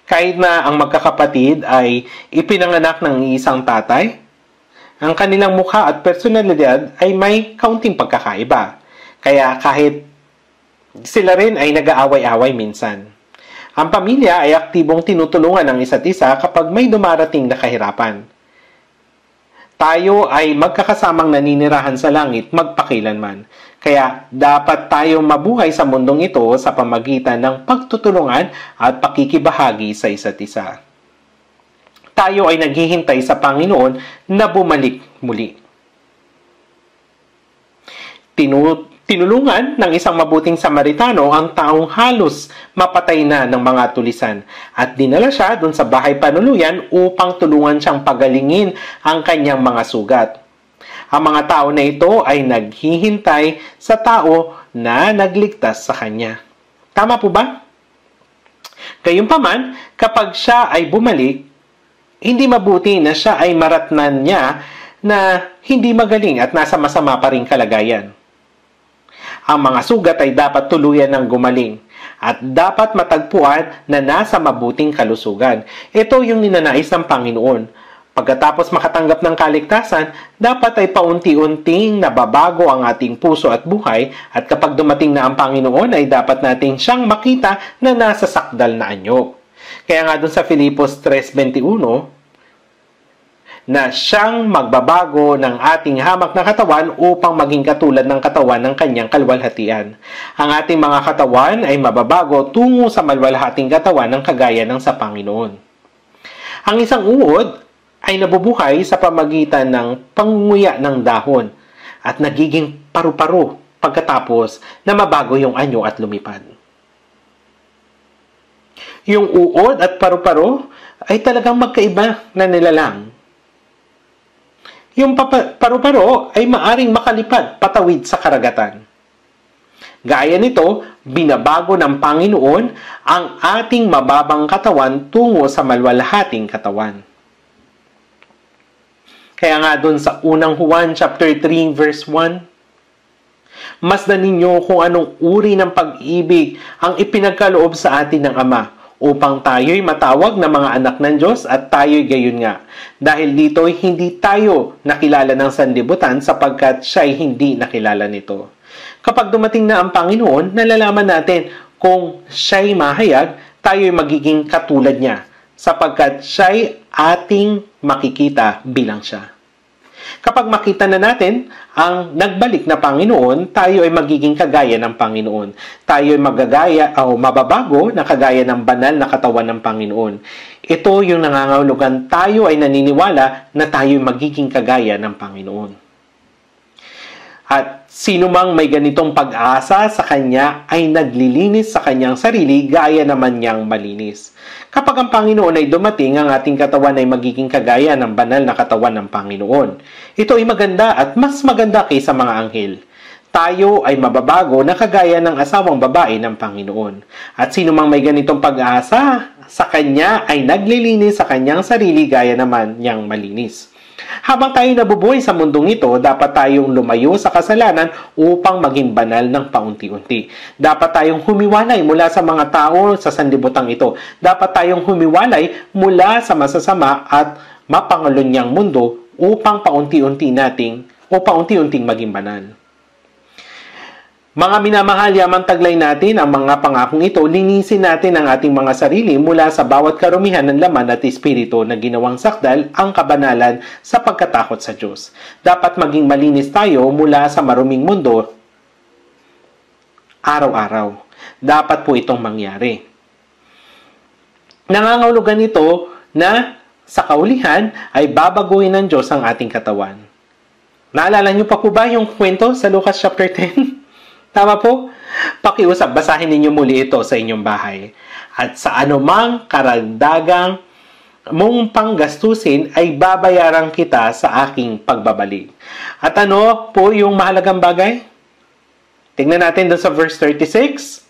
Kahit na ang magkakapatid ay ipinanganak ng isang tatay, ang kanilang mukha at personalidad ay may kaunting pagkakaiba. Kaya kahit sila rin ay nag-aaway-away minsan. Ang pamilya ay aktibong tinutulungan ng isa't isa kapag may dumarating na kahirapan. Tayo ay magkakasamang naninirahan sa langit magpakailanman. Kaya dapat tayong mabuhay sa mundong ito sa pamagitan ng pagtutulungan at pakikibahagi sa isa't isa. Tayo ay naghihintay sa Panginoon na bumalik muli. Tinulungan ng isang mabuting Samaritano ang taong halos mapatay na ng mga tulisan at dinala siya dun sa bahay panuluyan upang tulungan siyang pagalingin ang kanyang mga sugat. Ang mga tao na ito ay naghihintay sa tao na nagligtas sa kanya. Tama po ba? Gayunpaman, kapag siya ay bumalik, hindi mabuti na siya ay maratnan niya na hindi magaling at nasa masama pa ring kalagayan. Ang mga sugat ay dapat tuluyan ng gumaling at dapat matagpuan na nasa mabuting kalusugan. Ito yung ninanais ng Panginoon. Pagkatapos makatanggap ng kaligtasan, dapat ay paunti-unting nababago ang ating puso at buhay at kapag dumating na ang Panginoon ay dapat nating siyang makita na nasa sakdal na anyo. Kaya nga dun sa Filipos 3:21, na siyang magbabago ng ating hamak na katawan upang maging katulad ng katawan ng kanyang kalwalhatian. Ang ating mga katawan ay mababago tungo sa malwalhating katawan ng kagaya ng sa Panginoon. Ang isang uod ay nabubuhay sa pamagitan ng pangunguya ng dahon at nagiging paru-paro pagkatapos na mabago yung anyo at lumipad. Yung uod at paru-paro ay talagang magkaiba na nilalang. Yung paru-paro ay maaring makalipad patawid sa karagatan. Gaya nito, binabago ng Panginoon ang ating mababang katawan tungo sa malwalhating katawan. Kaya nga dun sa unang Juan chapter 3 verse 1, masdan ninyo kung anong uri ng pag-ibig ang ipinagkaloob sa atin ng Ama, upang tayo'y matawag na mga anak ng Diyos at tayo'y gayon nga. Dahil dito'y hindi tayo nakilala ng sanlibutan sapagkat siya'y hindi nakilala nito. Kapag dumating na ang Panginoon, nalalaman natin kung siya'y mahayag, tayo'y magiging katulad niya sapagkat siya'y ating makikita bilang siya. Kapag makita na natin ang nagbalik na Panginoon, tayo ay magiging kagaya ng Panginoon. Tayo ay magagaya o mababago na kagaya ng banal na katawan ng Panginoon. Ito yung nangangahulugan, tayo ay naniniwala na tayo ay magiging kagaya ng Panginoon. At sino mang may ganitong pag-asa sa Kanya ay naglilinis sa Kanyang sarili gaya naman niyang malinis. Kapag ang Panginoon ay dumating, ang ating katawan ay magiging kagaya ng banal na katawan ng Panginoon. Ito ay maganda at mas maganda kaysa mga anghel. Tayo ay mababago na kagaya ng asawang babae ng Panginoon. At sino mang may ganitong pag-asa sa Kanya ay naglilinis sa Kanyang sarili gaya naman niyang malinis. Habang tayo nabubuhay sa mundong ito, dapat tayong lumayo sa kasalanan upang maging banal ng paunti-unti. Dapat tayong humiwalay mula sa mga tao sa sanlibutan ito. Dapat tayong humiwalay mula sa masasama at mapangalunyang mundo upang paunti-unting maging banal. Mga minamahal, yamang taglay natin ang mga pangakong ito, linisin natin ang ating mga sarili mula sa bawat karumihan ng laman at espiritu na ginawang sakdal ang kabanalan sa pagkatakot sa Diyos. Dapat maging malinis tayo mula sa maruming mundo araw-araw. Dapat po itong mangyari. Nangangahulugan ito na sa kaulihan ay babaguhin ng Diyos ang ating katawan. Naalala niyo pa po ba yung kwento sa Lucas chapter 10? Tama po? Pakiusap, basahin ninyo muli ito sa inyong bahay. At sa anumang karagdagang mong panggastusin ay babayaran kita sa aking pagbabalik. At ano po yung mahalagang bagay? Tingnan natin doon sa verse 36.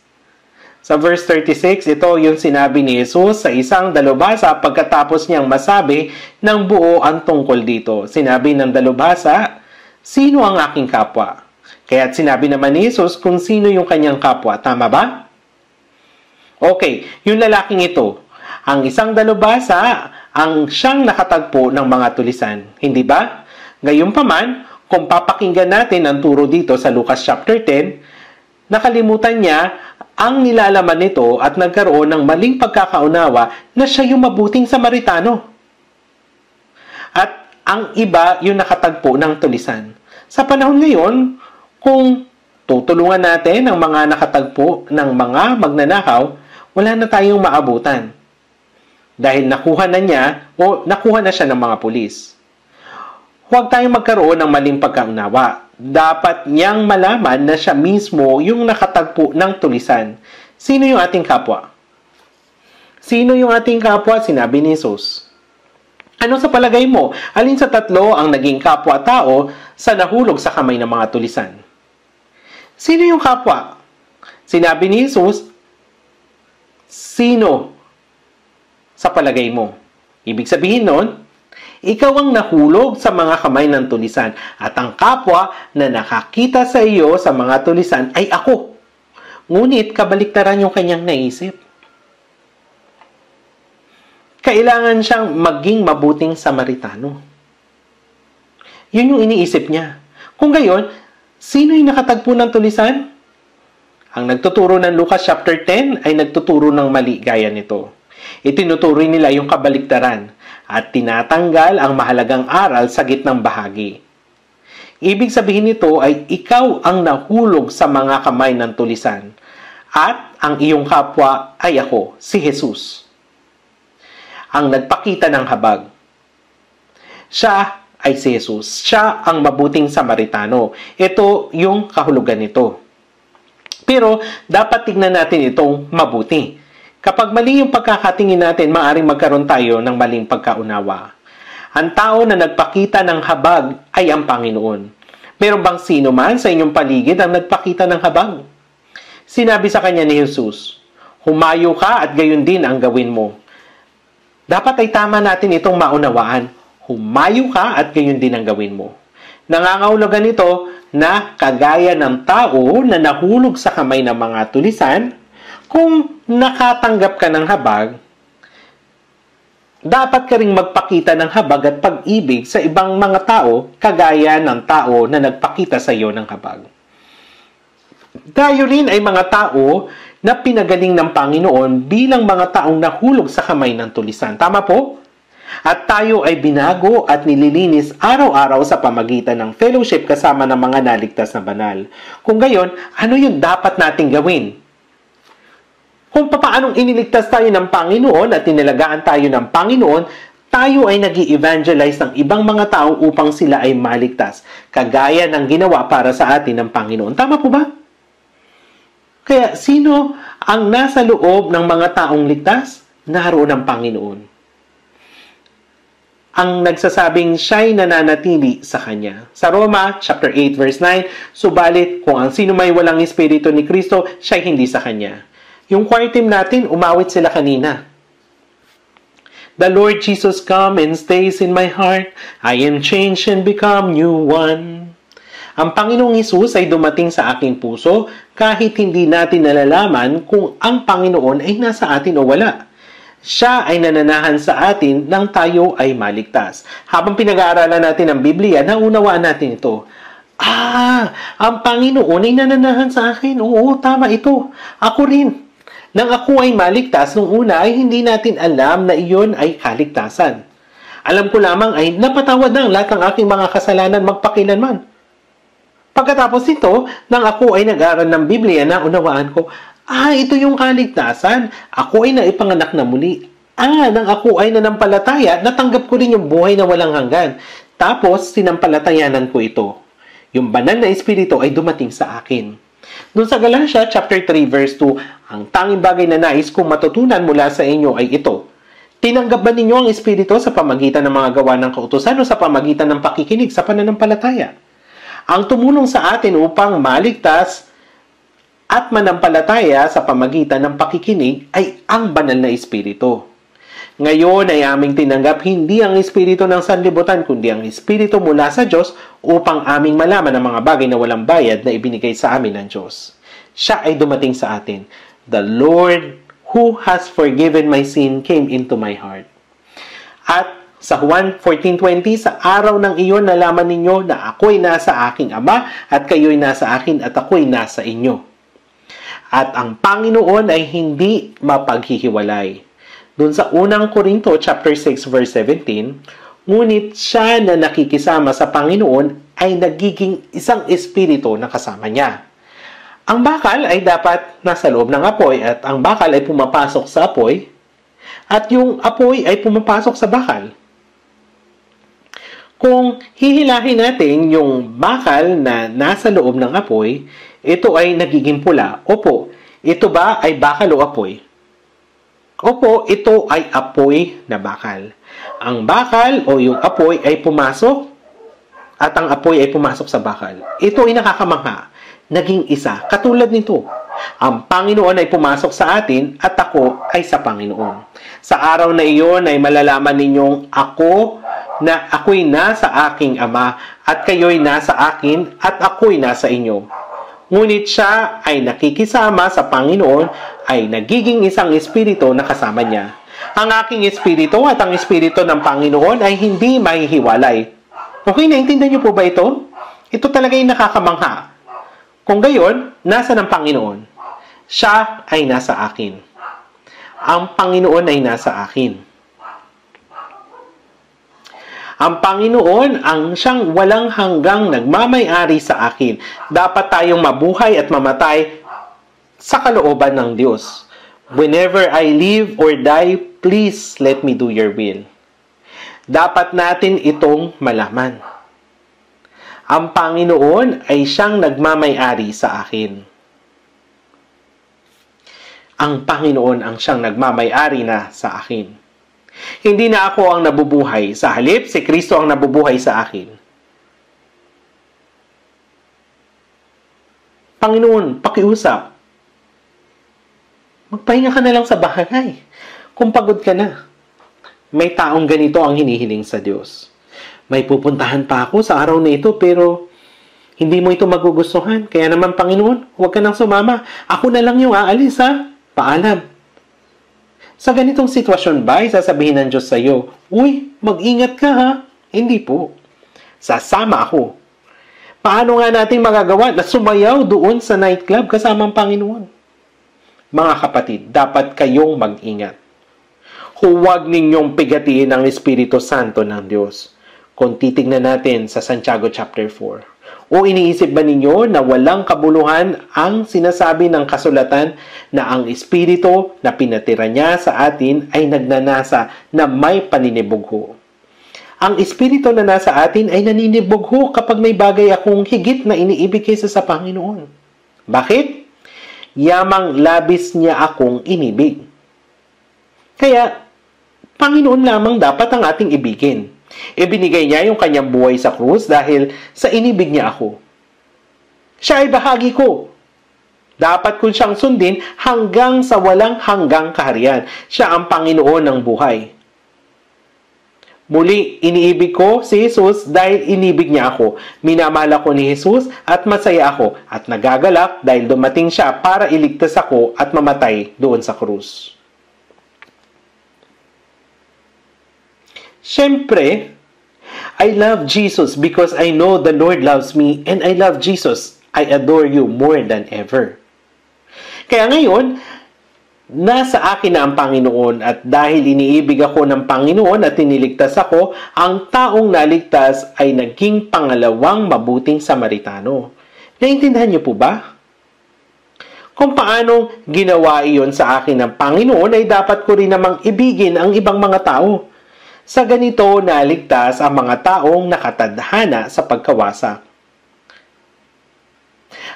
Sa verse 36, ito yung sinabi ni Jesus sa isang dalubhasa pagkatapos niyang masabi ng buo ang tungkol dito. Sinabi ng dalubhasa, sino ang aking kapwa? Kaya't sinabi naman ni Jesus kung sino yung kanyang kapwa. Tama ba? Okay, yung lalaking ito, ang isang dalubhasa, ang siyang nakatagpo ng mga tulisan. Hindi ba? Gayunpaman, kung papakinggan natin ang turo dito sa Lucas chapter 10, nakalimutan niya ang nilalaman nito at nagkaroon ng maling pagkakaunawa na siya yung mabuting Samaritano. At ang iba yung nakatagpo ng tulisan. Sa panahon ngayon, kung tutulungan natin ang mga nakatagpo ng mga magnanakaw, wala na tayong maabutan. Dahil nakuha na siya ng mga pulis. Huwag tayong magkaroon ng maling pagkaunawa. Dapat niyang malaman na siya mismo yung nakatagpo ng tulisan. Sino yung ating kapwa? Sino yung ating kapwa? Sinabi ni Jesus. Ano sa palagay mo? Alin sa tatlo ang naging kapwa-tao sa nahulog sa kamay ng mga tulisan? Sino yung kapwa? Sinabi ni Jesus, sino sa palagay mo? Ibig sabihin nun, ikaw ang nahulog sa mga kamay ng tulisan at ang kapwa na nakakita sa iyo sa mga tulisan ay ako. Ngunit kabaliktaran yung kanyang naisip. Kailangan siyang maging mabuting Samaritano. Yun yung iniisip niya. Kung gayon, sino yung nakatagpo ng tulisan? Ang nagtuturo ng Lucas chapter 10 ay nagtuturo ng mali gaya nito. Itinuturoy nila yung kabaliktaran at tinatanggal ang mahalagang aral sa gitnang bahagi. Ibig sabihin nito ay ikaw ang nahulog sa mga kamay ng tulisan at ang iyong kapwa ay ako, si Jesus. Ang nagpakita ng habag. Siya ay si Jesus. Siya ang mabuting Samaritano. Ito yung kahulugan nito. Pero dapat tignan natin itong mabuti. Kapag mali yung pagkakatingin natin, maaaring magkaroon tayo ng maling pagkaunawa. Ang tao na nagpakita ng habag ay ang Panginoon. Meron bang sino man sa inyong paligid ang nagpakita ng habag? Sinabi sa kanya ni Jesus, humayo ka at gayon din ang gawin mo. Dapat ay tama natin itong maunawaan. Humayo ka at gayon din ang gawin mo. Nangangahulugan ito na kagaya ng tao na nahulog sa kamay ng mga tulisan, kung nakatanggap ka ng habag, dapat ka ring magpakita ng habag at pag-ibig sa ibang mga tao kagaya ng tao na nagpakita sa iyo ng habag. Tayo rin ay mga tao na pinagaling ng Panginoon bilang mga taong nahulog sa kamay ng tulisan. Tama po? At tayo ay binago at nililinis araw-araw sa pamagitan ng fellowship kasama ng mga naligtas na banal. Kung gayon, ano yung dapat nating gawin? Kung papaanong iniligtas tayo ng Panginoon at inalagaan tayo ng Panginoon, tayo ay nag-i-evangelize ng ibang mga tao upang sila ay maligtas, kagaya ng ginawa para sa atin ng Panginoon. Tama po ba? Kaya sino ang nasa loob ng mga taong ligtas? Naroon ang Panginoon. Ang nagsasabing siya'y nananatili sa Kanya. Sa Roma, chapter 8, verse 9, subalit kung ang sino may walang Espiritu ni Kristo, siya'y hindi sa Kanya. Yung choir team natin, umawit sila kanina. The Lord Jesus come and stays in my heart. I am changed and become new one. Ang Panginoong Hesus ay dumating sa aking puso kahit hindi natin nalalaman kung ang Panginoon ay nasa atin o wala. Siya ay nananahan sa atin nang tayo ay maligtas. Habang pinag-aaralan natin ang Biblia, naunawaan natin ito. Ang Panginoon ay nananahan sa akin. Oo, tama ito. Ako rin. Nang ako ay maligtas, nung una ay hindi natin alam na iyon ay kaligtasan. Alam ko lamang ay napatawad na ang lahat ng aking mga kasalanan magpakilanman. Pagkatapos nito, nang ako ay nag-aaral ng Biblia, naunawaan ko, ito yung kaligtasan. Ako ay naipanganak na muli. Nang ako ay nanampalataya, natanggap ko rin yung buhay na walang hanggan. Tapos, sinampalatayanan ko ito. Yung banal na Espiritu ay dumating sa akin. Doon sa Galatia, chapter 3, verse 2, ang tanging bagay na nais kong matutunan mula sa inyo ay ito. Tinanggap ba ninyo ang Espiritu sa pamagitan ng mga gawa ng kautusan o sa pamagitan ng pakikinig sa pananampalataya? Ang tumulong sa atin upang maligtas at manampalataya sa pamagitan ng pakikinig ay ang banal na Espiritu. Ngayon ay aming tinanggap hindi ang Espiritu ng sanlibutan kundi ang Espiritu mula sa Diyos upang aming malaman ang mga bagay na walang bayad na ibinigay sa amin ng Diyos. Siya ay dumating sa atin. The Lord who has forgiven my sin came into my heart. At sa Juan 14:20, sa araw ng iyon nalaman ninyo na ako'y nasa aking Ama at kayo'y nasa akin at ako'y nasa inyo. At ang Panginoon ay hindi mapaghihiwalay. Doon sa unang Korinto, chapter 6, verse 17, ngunit siya na nakikisama sa Panginoon ay nagiging isang espiritu na kasama niya. Ang bakal ay dapat nasa loob ng apoy at ang bakal ay pumapasok sa apoy at yung apoy ay pumapasok sa bakal. Kung hihilahin natin yung bakal na nasa loob ng apoy, ito ay nagiging pula. Opo, ito ba ay bakal o apoy? Opo, ito ay apoy na bakal. Ang bakal o yung apoy ay pumasok at ang apoy ay pumasok sa bakal. Ito ay nakakamangha. Naging isa. Katulad nito. Ang Panginoon ay pumasok sa atin at ako ay sa Panginoon. Sa araw na iyon ay malalaman ninyong ako'y nasa aking Ama at kayo'y nasa akin at ako'y nasa inyo. Ngunit siya ay nakikisama sa Panginoon ay nagiging isang espiritu na kasama niya. Ang aking espiritu at ang espiritu ng Panginoon ay hindi mahihiwalay. Okay, naintindihan niyo po ba ito? Ito talaga yung nakakamangha. Kung gayon, nasa ng Panginoon? Siya ay nasa akin. Ang Panginoon ay nasa akin. Ang Panginoon ang siyang walang hanggang nagmamay-ari sa akin. Dapat tayong mabuhay at mamatay sa kalooban ng Diyos. Whenever I live or die, please let me do your will. Dapat natin itong malaman. Ang Panginoon ay siyang nagmamay-ari sa akin. Ang Panginoon ang siyang nagmamay-ari na sa akin. Hindi na ako ang nabubuhay. Sa halip, si Kristo ang nabubuhay sa akin. Panginoon, pakiusap. Magpahinga ka na lang sa bahay. Kung pagod ka na. May taong ganito ang hinihiling sa Diyos. May pupuntahan pa ako sa araw na ito pero hindi mo ito magugustuhan. Kaya naman, Panginoon, huwag ka nang sumama. Ako na lang yung aalis, ha? Paalam. Sa ganitong sitwasyon ba, sasabihin ng Diyos sa iyo, uy, mag-ingat ka ha? Hindi po. Sasama ako. Paano nga natin magagawa na sumayaw doon sa nightclub kasama ang Panginoon? Mga kapatid, dapat kayong mag-ingat. Huwag ninyong pigatiin ang Espiritu Santo ng Diyos. Kung titignan natin sa Santiago chapter 4. O iniisip ba ninyo na walang kabuluhan ang sinasabi ng kasulatan na ang Espiritu na pinatira niya sa atin ay nagnanasa na may paninibugho? Ang Espiritu na nasa atin ay naninibugho kapag may bagay akong higit na iniibig kaysa sa Panginoon. Bakit? Yamang labis niya akong inibig. Kaya, Panginoon lamang dapat ang ating ibigin. Ibinigay niya yung kanyang buhay sa krus dahil sa inibig niya ako. Siya ay bahagi ko. Dapat ko siyang sundin hanggang sa walang hanggang kaharian. Siya ang Panginoon ng buhay. Muli, iniibig ko si Jesus dahil inibig niya ako. Minamahal ako ni Jesus at masaya ako at nagagalak dahil dumating siya para iligtas ako at mamatay doon sa krus. Siyempre, I love Jesus because I know the Lord loves me and I love Jesus. I adore you more than ever. Kaya ngayon, nasa akin na ang Panginoon at dahil iniibig ako ng Panginoon at tiniligtas ako, ang taong naligtas ay naging pangalawang mabuting Samaritano. Naintindihan niyo po ba? Kung paano ginawa iyon sa akin ng Panginoon ay dapat ko rin namang ibigin ang ibang mga tao. Sa ganito naligtas ang mga taong nakatadhana sa pagkawasak.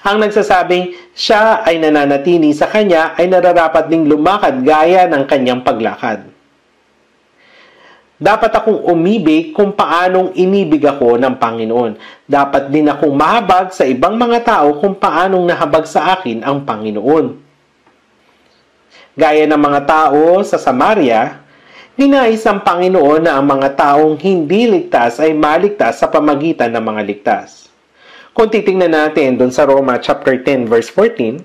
Ang nagsasabing siya ay nananatili sa kanya ay nararapat ding lumakad gaya ng kanyang paglakad. Dapat akong umibig kung paanong inibig ako ng Panginoon. Dapat din akong mahabag sa ibang mga tao kung paanong nahabag sa akin ang Panginoon. Gaya ng mga tao sa Samaria, ninais ang Panginoon na ang mga taong hindi ligtas ay maligtas sa pamagitan ng mga ligtas. Kung titingnan natin doon sa Roma chapter 10 verse 14,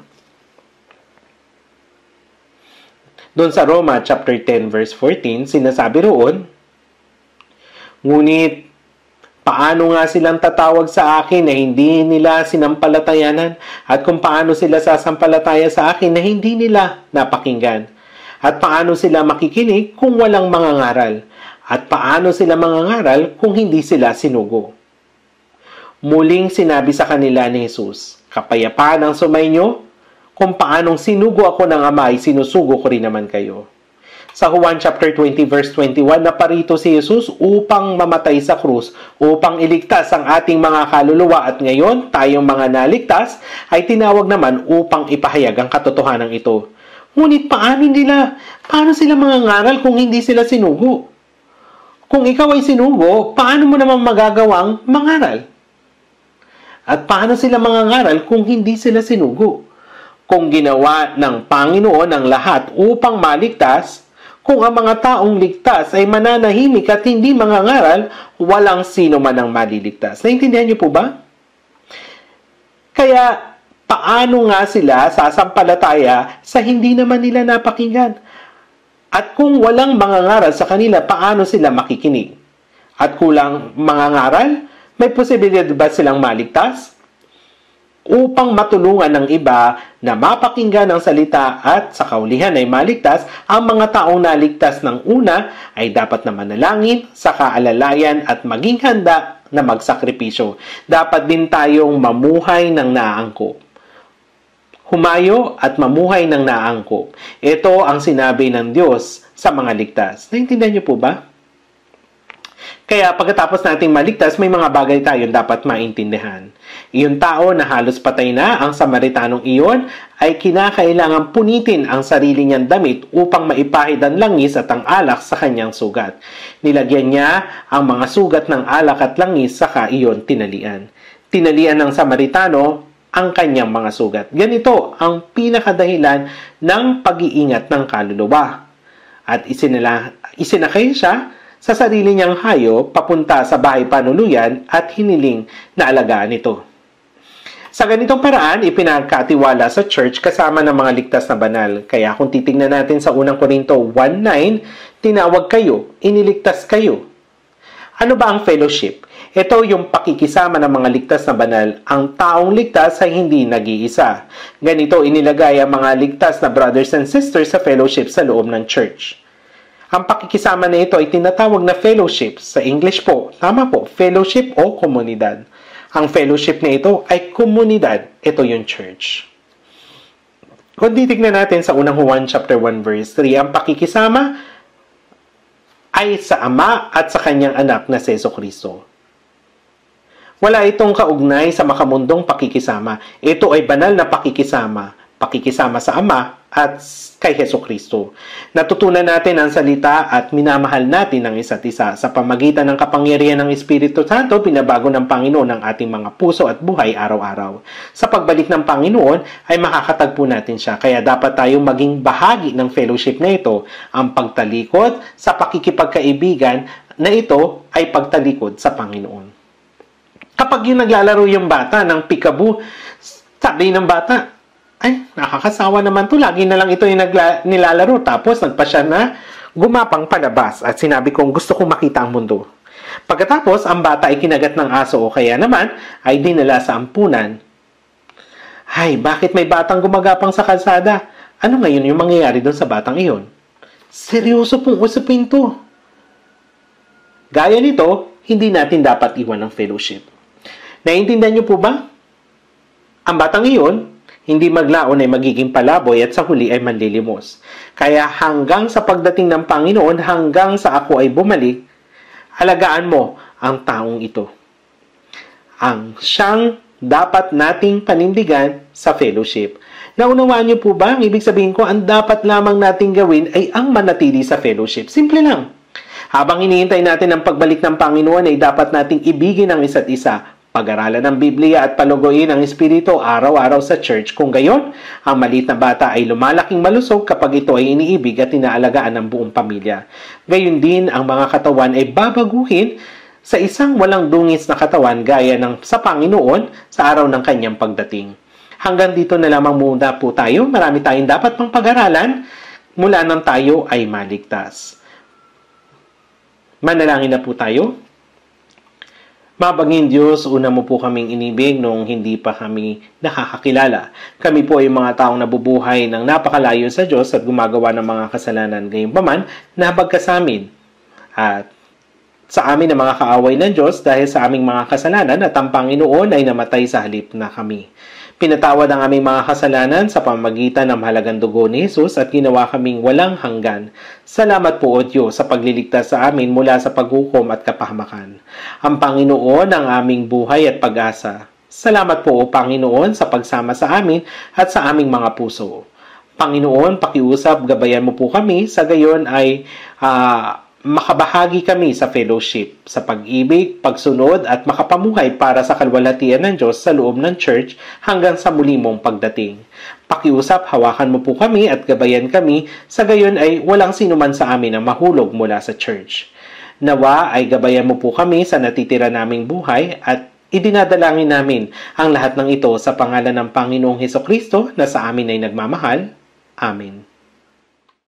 doon sa Roma chapter 10 verse 14, sinasabi roon, ngunit paano nga silang tatawag sa akin na hindi nila sinampalatayanan at kung paano sila sasampalataya sa akin na hindi nila napakinggan? At paano sila makikinig kung walang mangangaral? At paano sila mangangaral kung hindi sila sinugo? Muling sinabi sa kanila ni Jesus, kapayapaan ang sumainyo, kung paanong sinugo ako ng Ama ay sinusugo ko rin naman kayo. Sa Juan chapter 20 verse 21, naparito si Jesus upang mamatay sa krus, upang iligtas ang ating mga kaluluwa at ngayon tayong mga naligtas ay tinawag naman upang ipahayag ang katotohanan ito. Ngunit paano sila mangangaral kung hindi sila sinugo? Kung ikaw ay sinugo, paano mo naman magagawang mangaral? At paano sila mangangaral kung hindi sila sinugo? Kung ginawa ng Panginoon ang lahat upang maligtas, kung ang mga taong ligtas ay mananahimik at hindi mangangaral, walang sino man ang maliligtas. Naintindihan niyo po ba? Kaya, paano nga sila sasampalataya sa hindi naman nila napakinggan? At kung walang mangangaral sa kanila, paano sila makikinig? At kulang mangangaral, may posibilidad ba silang maligtas? Upang matulungan ng iba na mapakinggan ang salita at sa kaulihan ay maligtas, ang mga taong naligtas ng una ay dapat na manalangin sa kaalalayan at maging handa na magsakripisyo. Dapat din tayong mamuhay ng naangkop. Humayo at mamuhay ng naangkop. Ito ang sinabi ng Diyos sa mga ligtas. Naintindihan niyo po ba? Kaya pagkatapos nating maligtas, may mga bagay tayong dapat maintindihan. Iyong tao na halos patay na, ang Samaritanong iyon, ay kinakailangan punitin ang sarili niyang damit upang maipahid ang langis at ang alak sa kanyang sugat. Nilagyan niya ang mga sugat ng alak at langis saka iyon tinalian. Tinalian ng Samaritano ang kanyang mga sugat. Ganito ang pinakadahilan ng pag-iingat ng kaluluwa. At isinakay siya sa sarili niyang hayop papunta sa bahay panuluyan at hiniling na alagaan ito. Sa ganitong paraan, ipinagkatiwala sa church kasama ng mga ligtas na banal. Kaya kung titingnan natin sa unang Korinto 1:9, tinawag kayo, iniligtas kayo. Ano ba ang fellowship? Ito yung pakikisama ng mga ligtas na banal. Ang taong ligtas ay hindi nag-iisa. Ganito inilagay ang mga ligtas na brothers and sisters sa fellowship sa loob ng church. Ang pakikisama na ito ay tinatawag na fellowship. Sa English po, tama po, fellowship o komunidad. Ang fellowship na ito ay komunidad. Ito yung church. Kung titignan natin sa unang Juan chapter 1 verse 3, ang pakikisama ay sa Ama at sa kanyang anak na si Jesucristo. Wala itong kaugnay sa makamundong pakikisama. Ito ay banal na pakikisama. Pakikisama sa Ama at kay Jesucristo. Natutunan natin ang salita at minamahal natin ang isa't isa. Sa pamagitan ng kapangyarihan ng Espiritu Santo, binabago ng Panginoon ang ating mga puso at buhay araw-araw. Sa pagbalik ng Panginoon, ay makakatagpo natin siya. Kaya dapat tayong maging bahagi ng fellowship na ito. Ang pagtalikod sa pakikipagkaibigan na ito ay pagtalikod sa Panginoon. Kapag yung naglalaro yung bata ng peekaboo, sabi ng bata, ay, nakakasawa naman to. Lagi na lang ito yung nilalaro. Tapos, nagpa siya na gumapang palabas. At sinabi kong gusto kong makita ang mundo. Pagkatapos, ang bata ay kinagat ng aso o kaya naman ay dinala sa ampunan. Ay, bakit may batang gumagapang sa kalsada? Ano ngayon yung mangyayari doon sa batang iyon? Seryoso pong usapin to. Gaya nito, hindi natin dapat iwan ng fellowship. Naiintindihan niyo po ba? Ang batang iyon, hindi maglaon ay magiging palaboy at sa huli ay manlilimos. Kaya hanggang sa pagdating ng Panginoon, hanggang sa ako ay bumalik, alagaan mo ang taong ito. Ang siyang dapat nating panindigan sa fellowship. Naunawaan niyo po ba? Ang ibig sabihin ko, ang dapat lamang nating gawin ay ang manatili sa fellowship. Simple lang. Habang hinihintay natin ang pagbalik ng Panginoon ay dapat nating ibigin ang isa't isa. Pag-aralan ng Biblia at paluguin ang Espiritu araw-araw sa church. Kung gayon, ang maliit na bata ay lumalaking malusog kapag ito ay iniibig at inaalagaan ng buong pamilya. Gayon din, ang mga katawan ay babaguhin sa isang walang dungis na katawan gaya ng sa Panginoon sa araw ng kanyang pagdating. Hanggang dito na lamang muna po tayo. Marami tayong dapat pang pag-aralan mula nang tayo ay maligtas. Manalangin na po tayo. Mabangin Diyos, una mo po kaming inibig nung hindi pa kami nakakakilala. Kami po ay mga taong nabubuhay ng napakalayo sa Diyos at gumagawa ng mga kasalanan. Gayunpaman, nabag ka sa amin. At sa amin na mga kaaway ng Diyos dahil sa aming mga kasalanan at ang Panginoon ay namatay sa halip na kami. Pinatawad ang aming mga kasalanan sa pamamagitan ng mahalagang dugo ni Jesus at ginawa kaming walang hanggan. Salamat po o Diyos sa pagliligtas sa amin mula sa paghukom at kapahamakan. Ang Panginoon ang aming buhay at pag-asa. Salamat po o Panginoon sa pagsama sa amin at sa aming mga puso. Panginoon, pakiusap, gabayan mo po kami, sa gayon ay makabahagi kami sa fellowship, sa pag-ibig, pagsunod at makapamuhay para sa kalwalhatian ng Diyos sa loob ng church hanggang sa muli mong pagdating. Pakiusap, hawakan mo po kami at gabayan kami, sa gayon ay walang sinuman sa amin ang mahulog mula sa church. Nawa ay gabayan mo po kami sa natitira naming buhay at idinadalangin namin ang lahat ng ito sa pangalan ng Panginoong Hesukristo na sa amin ay nagmamahal. Amen.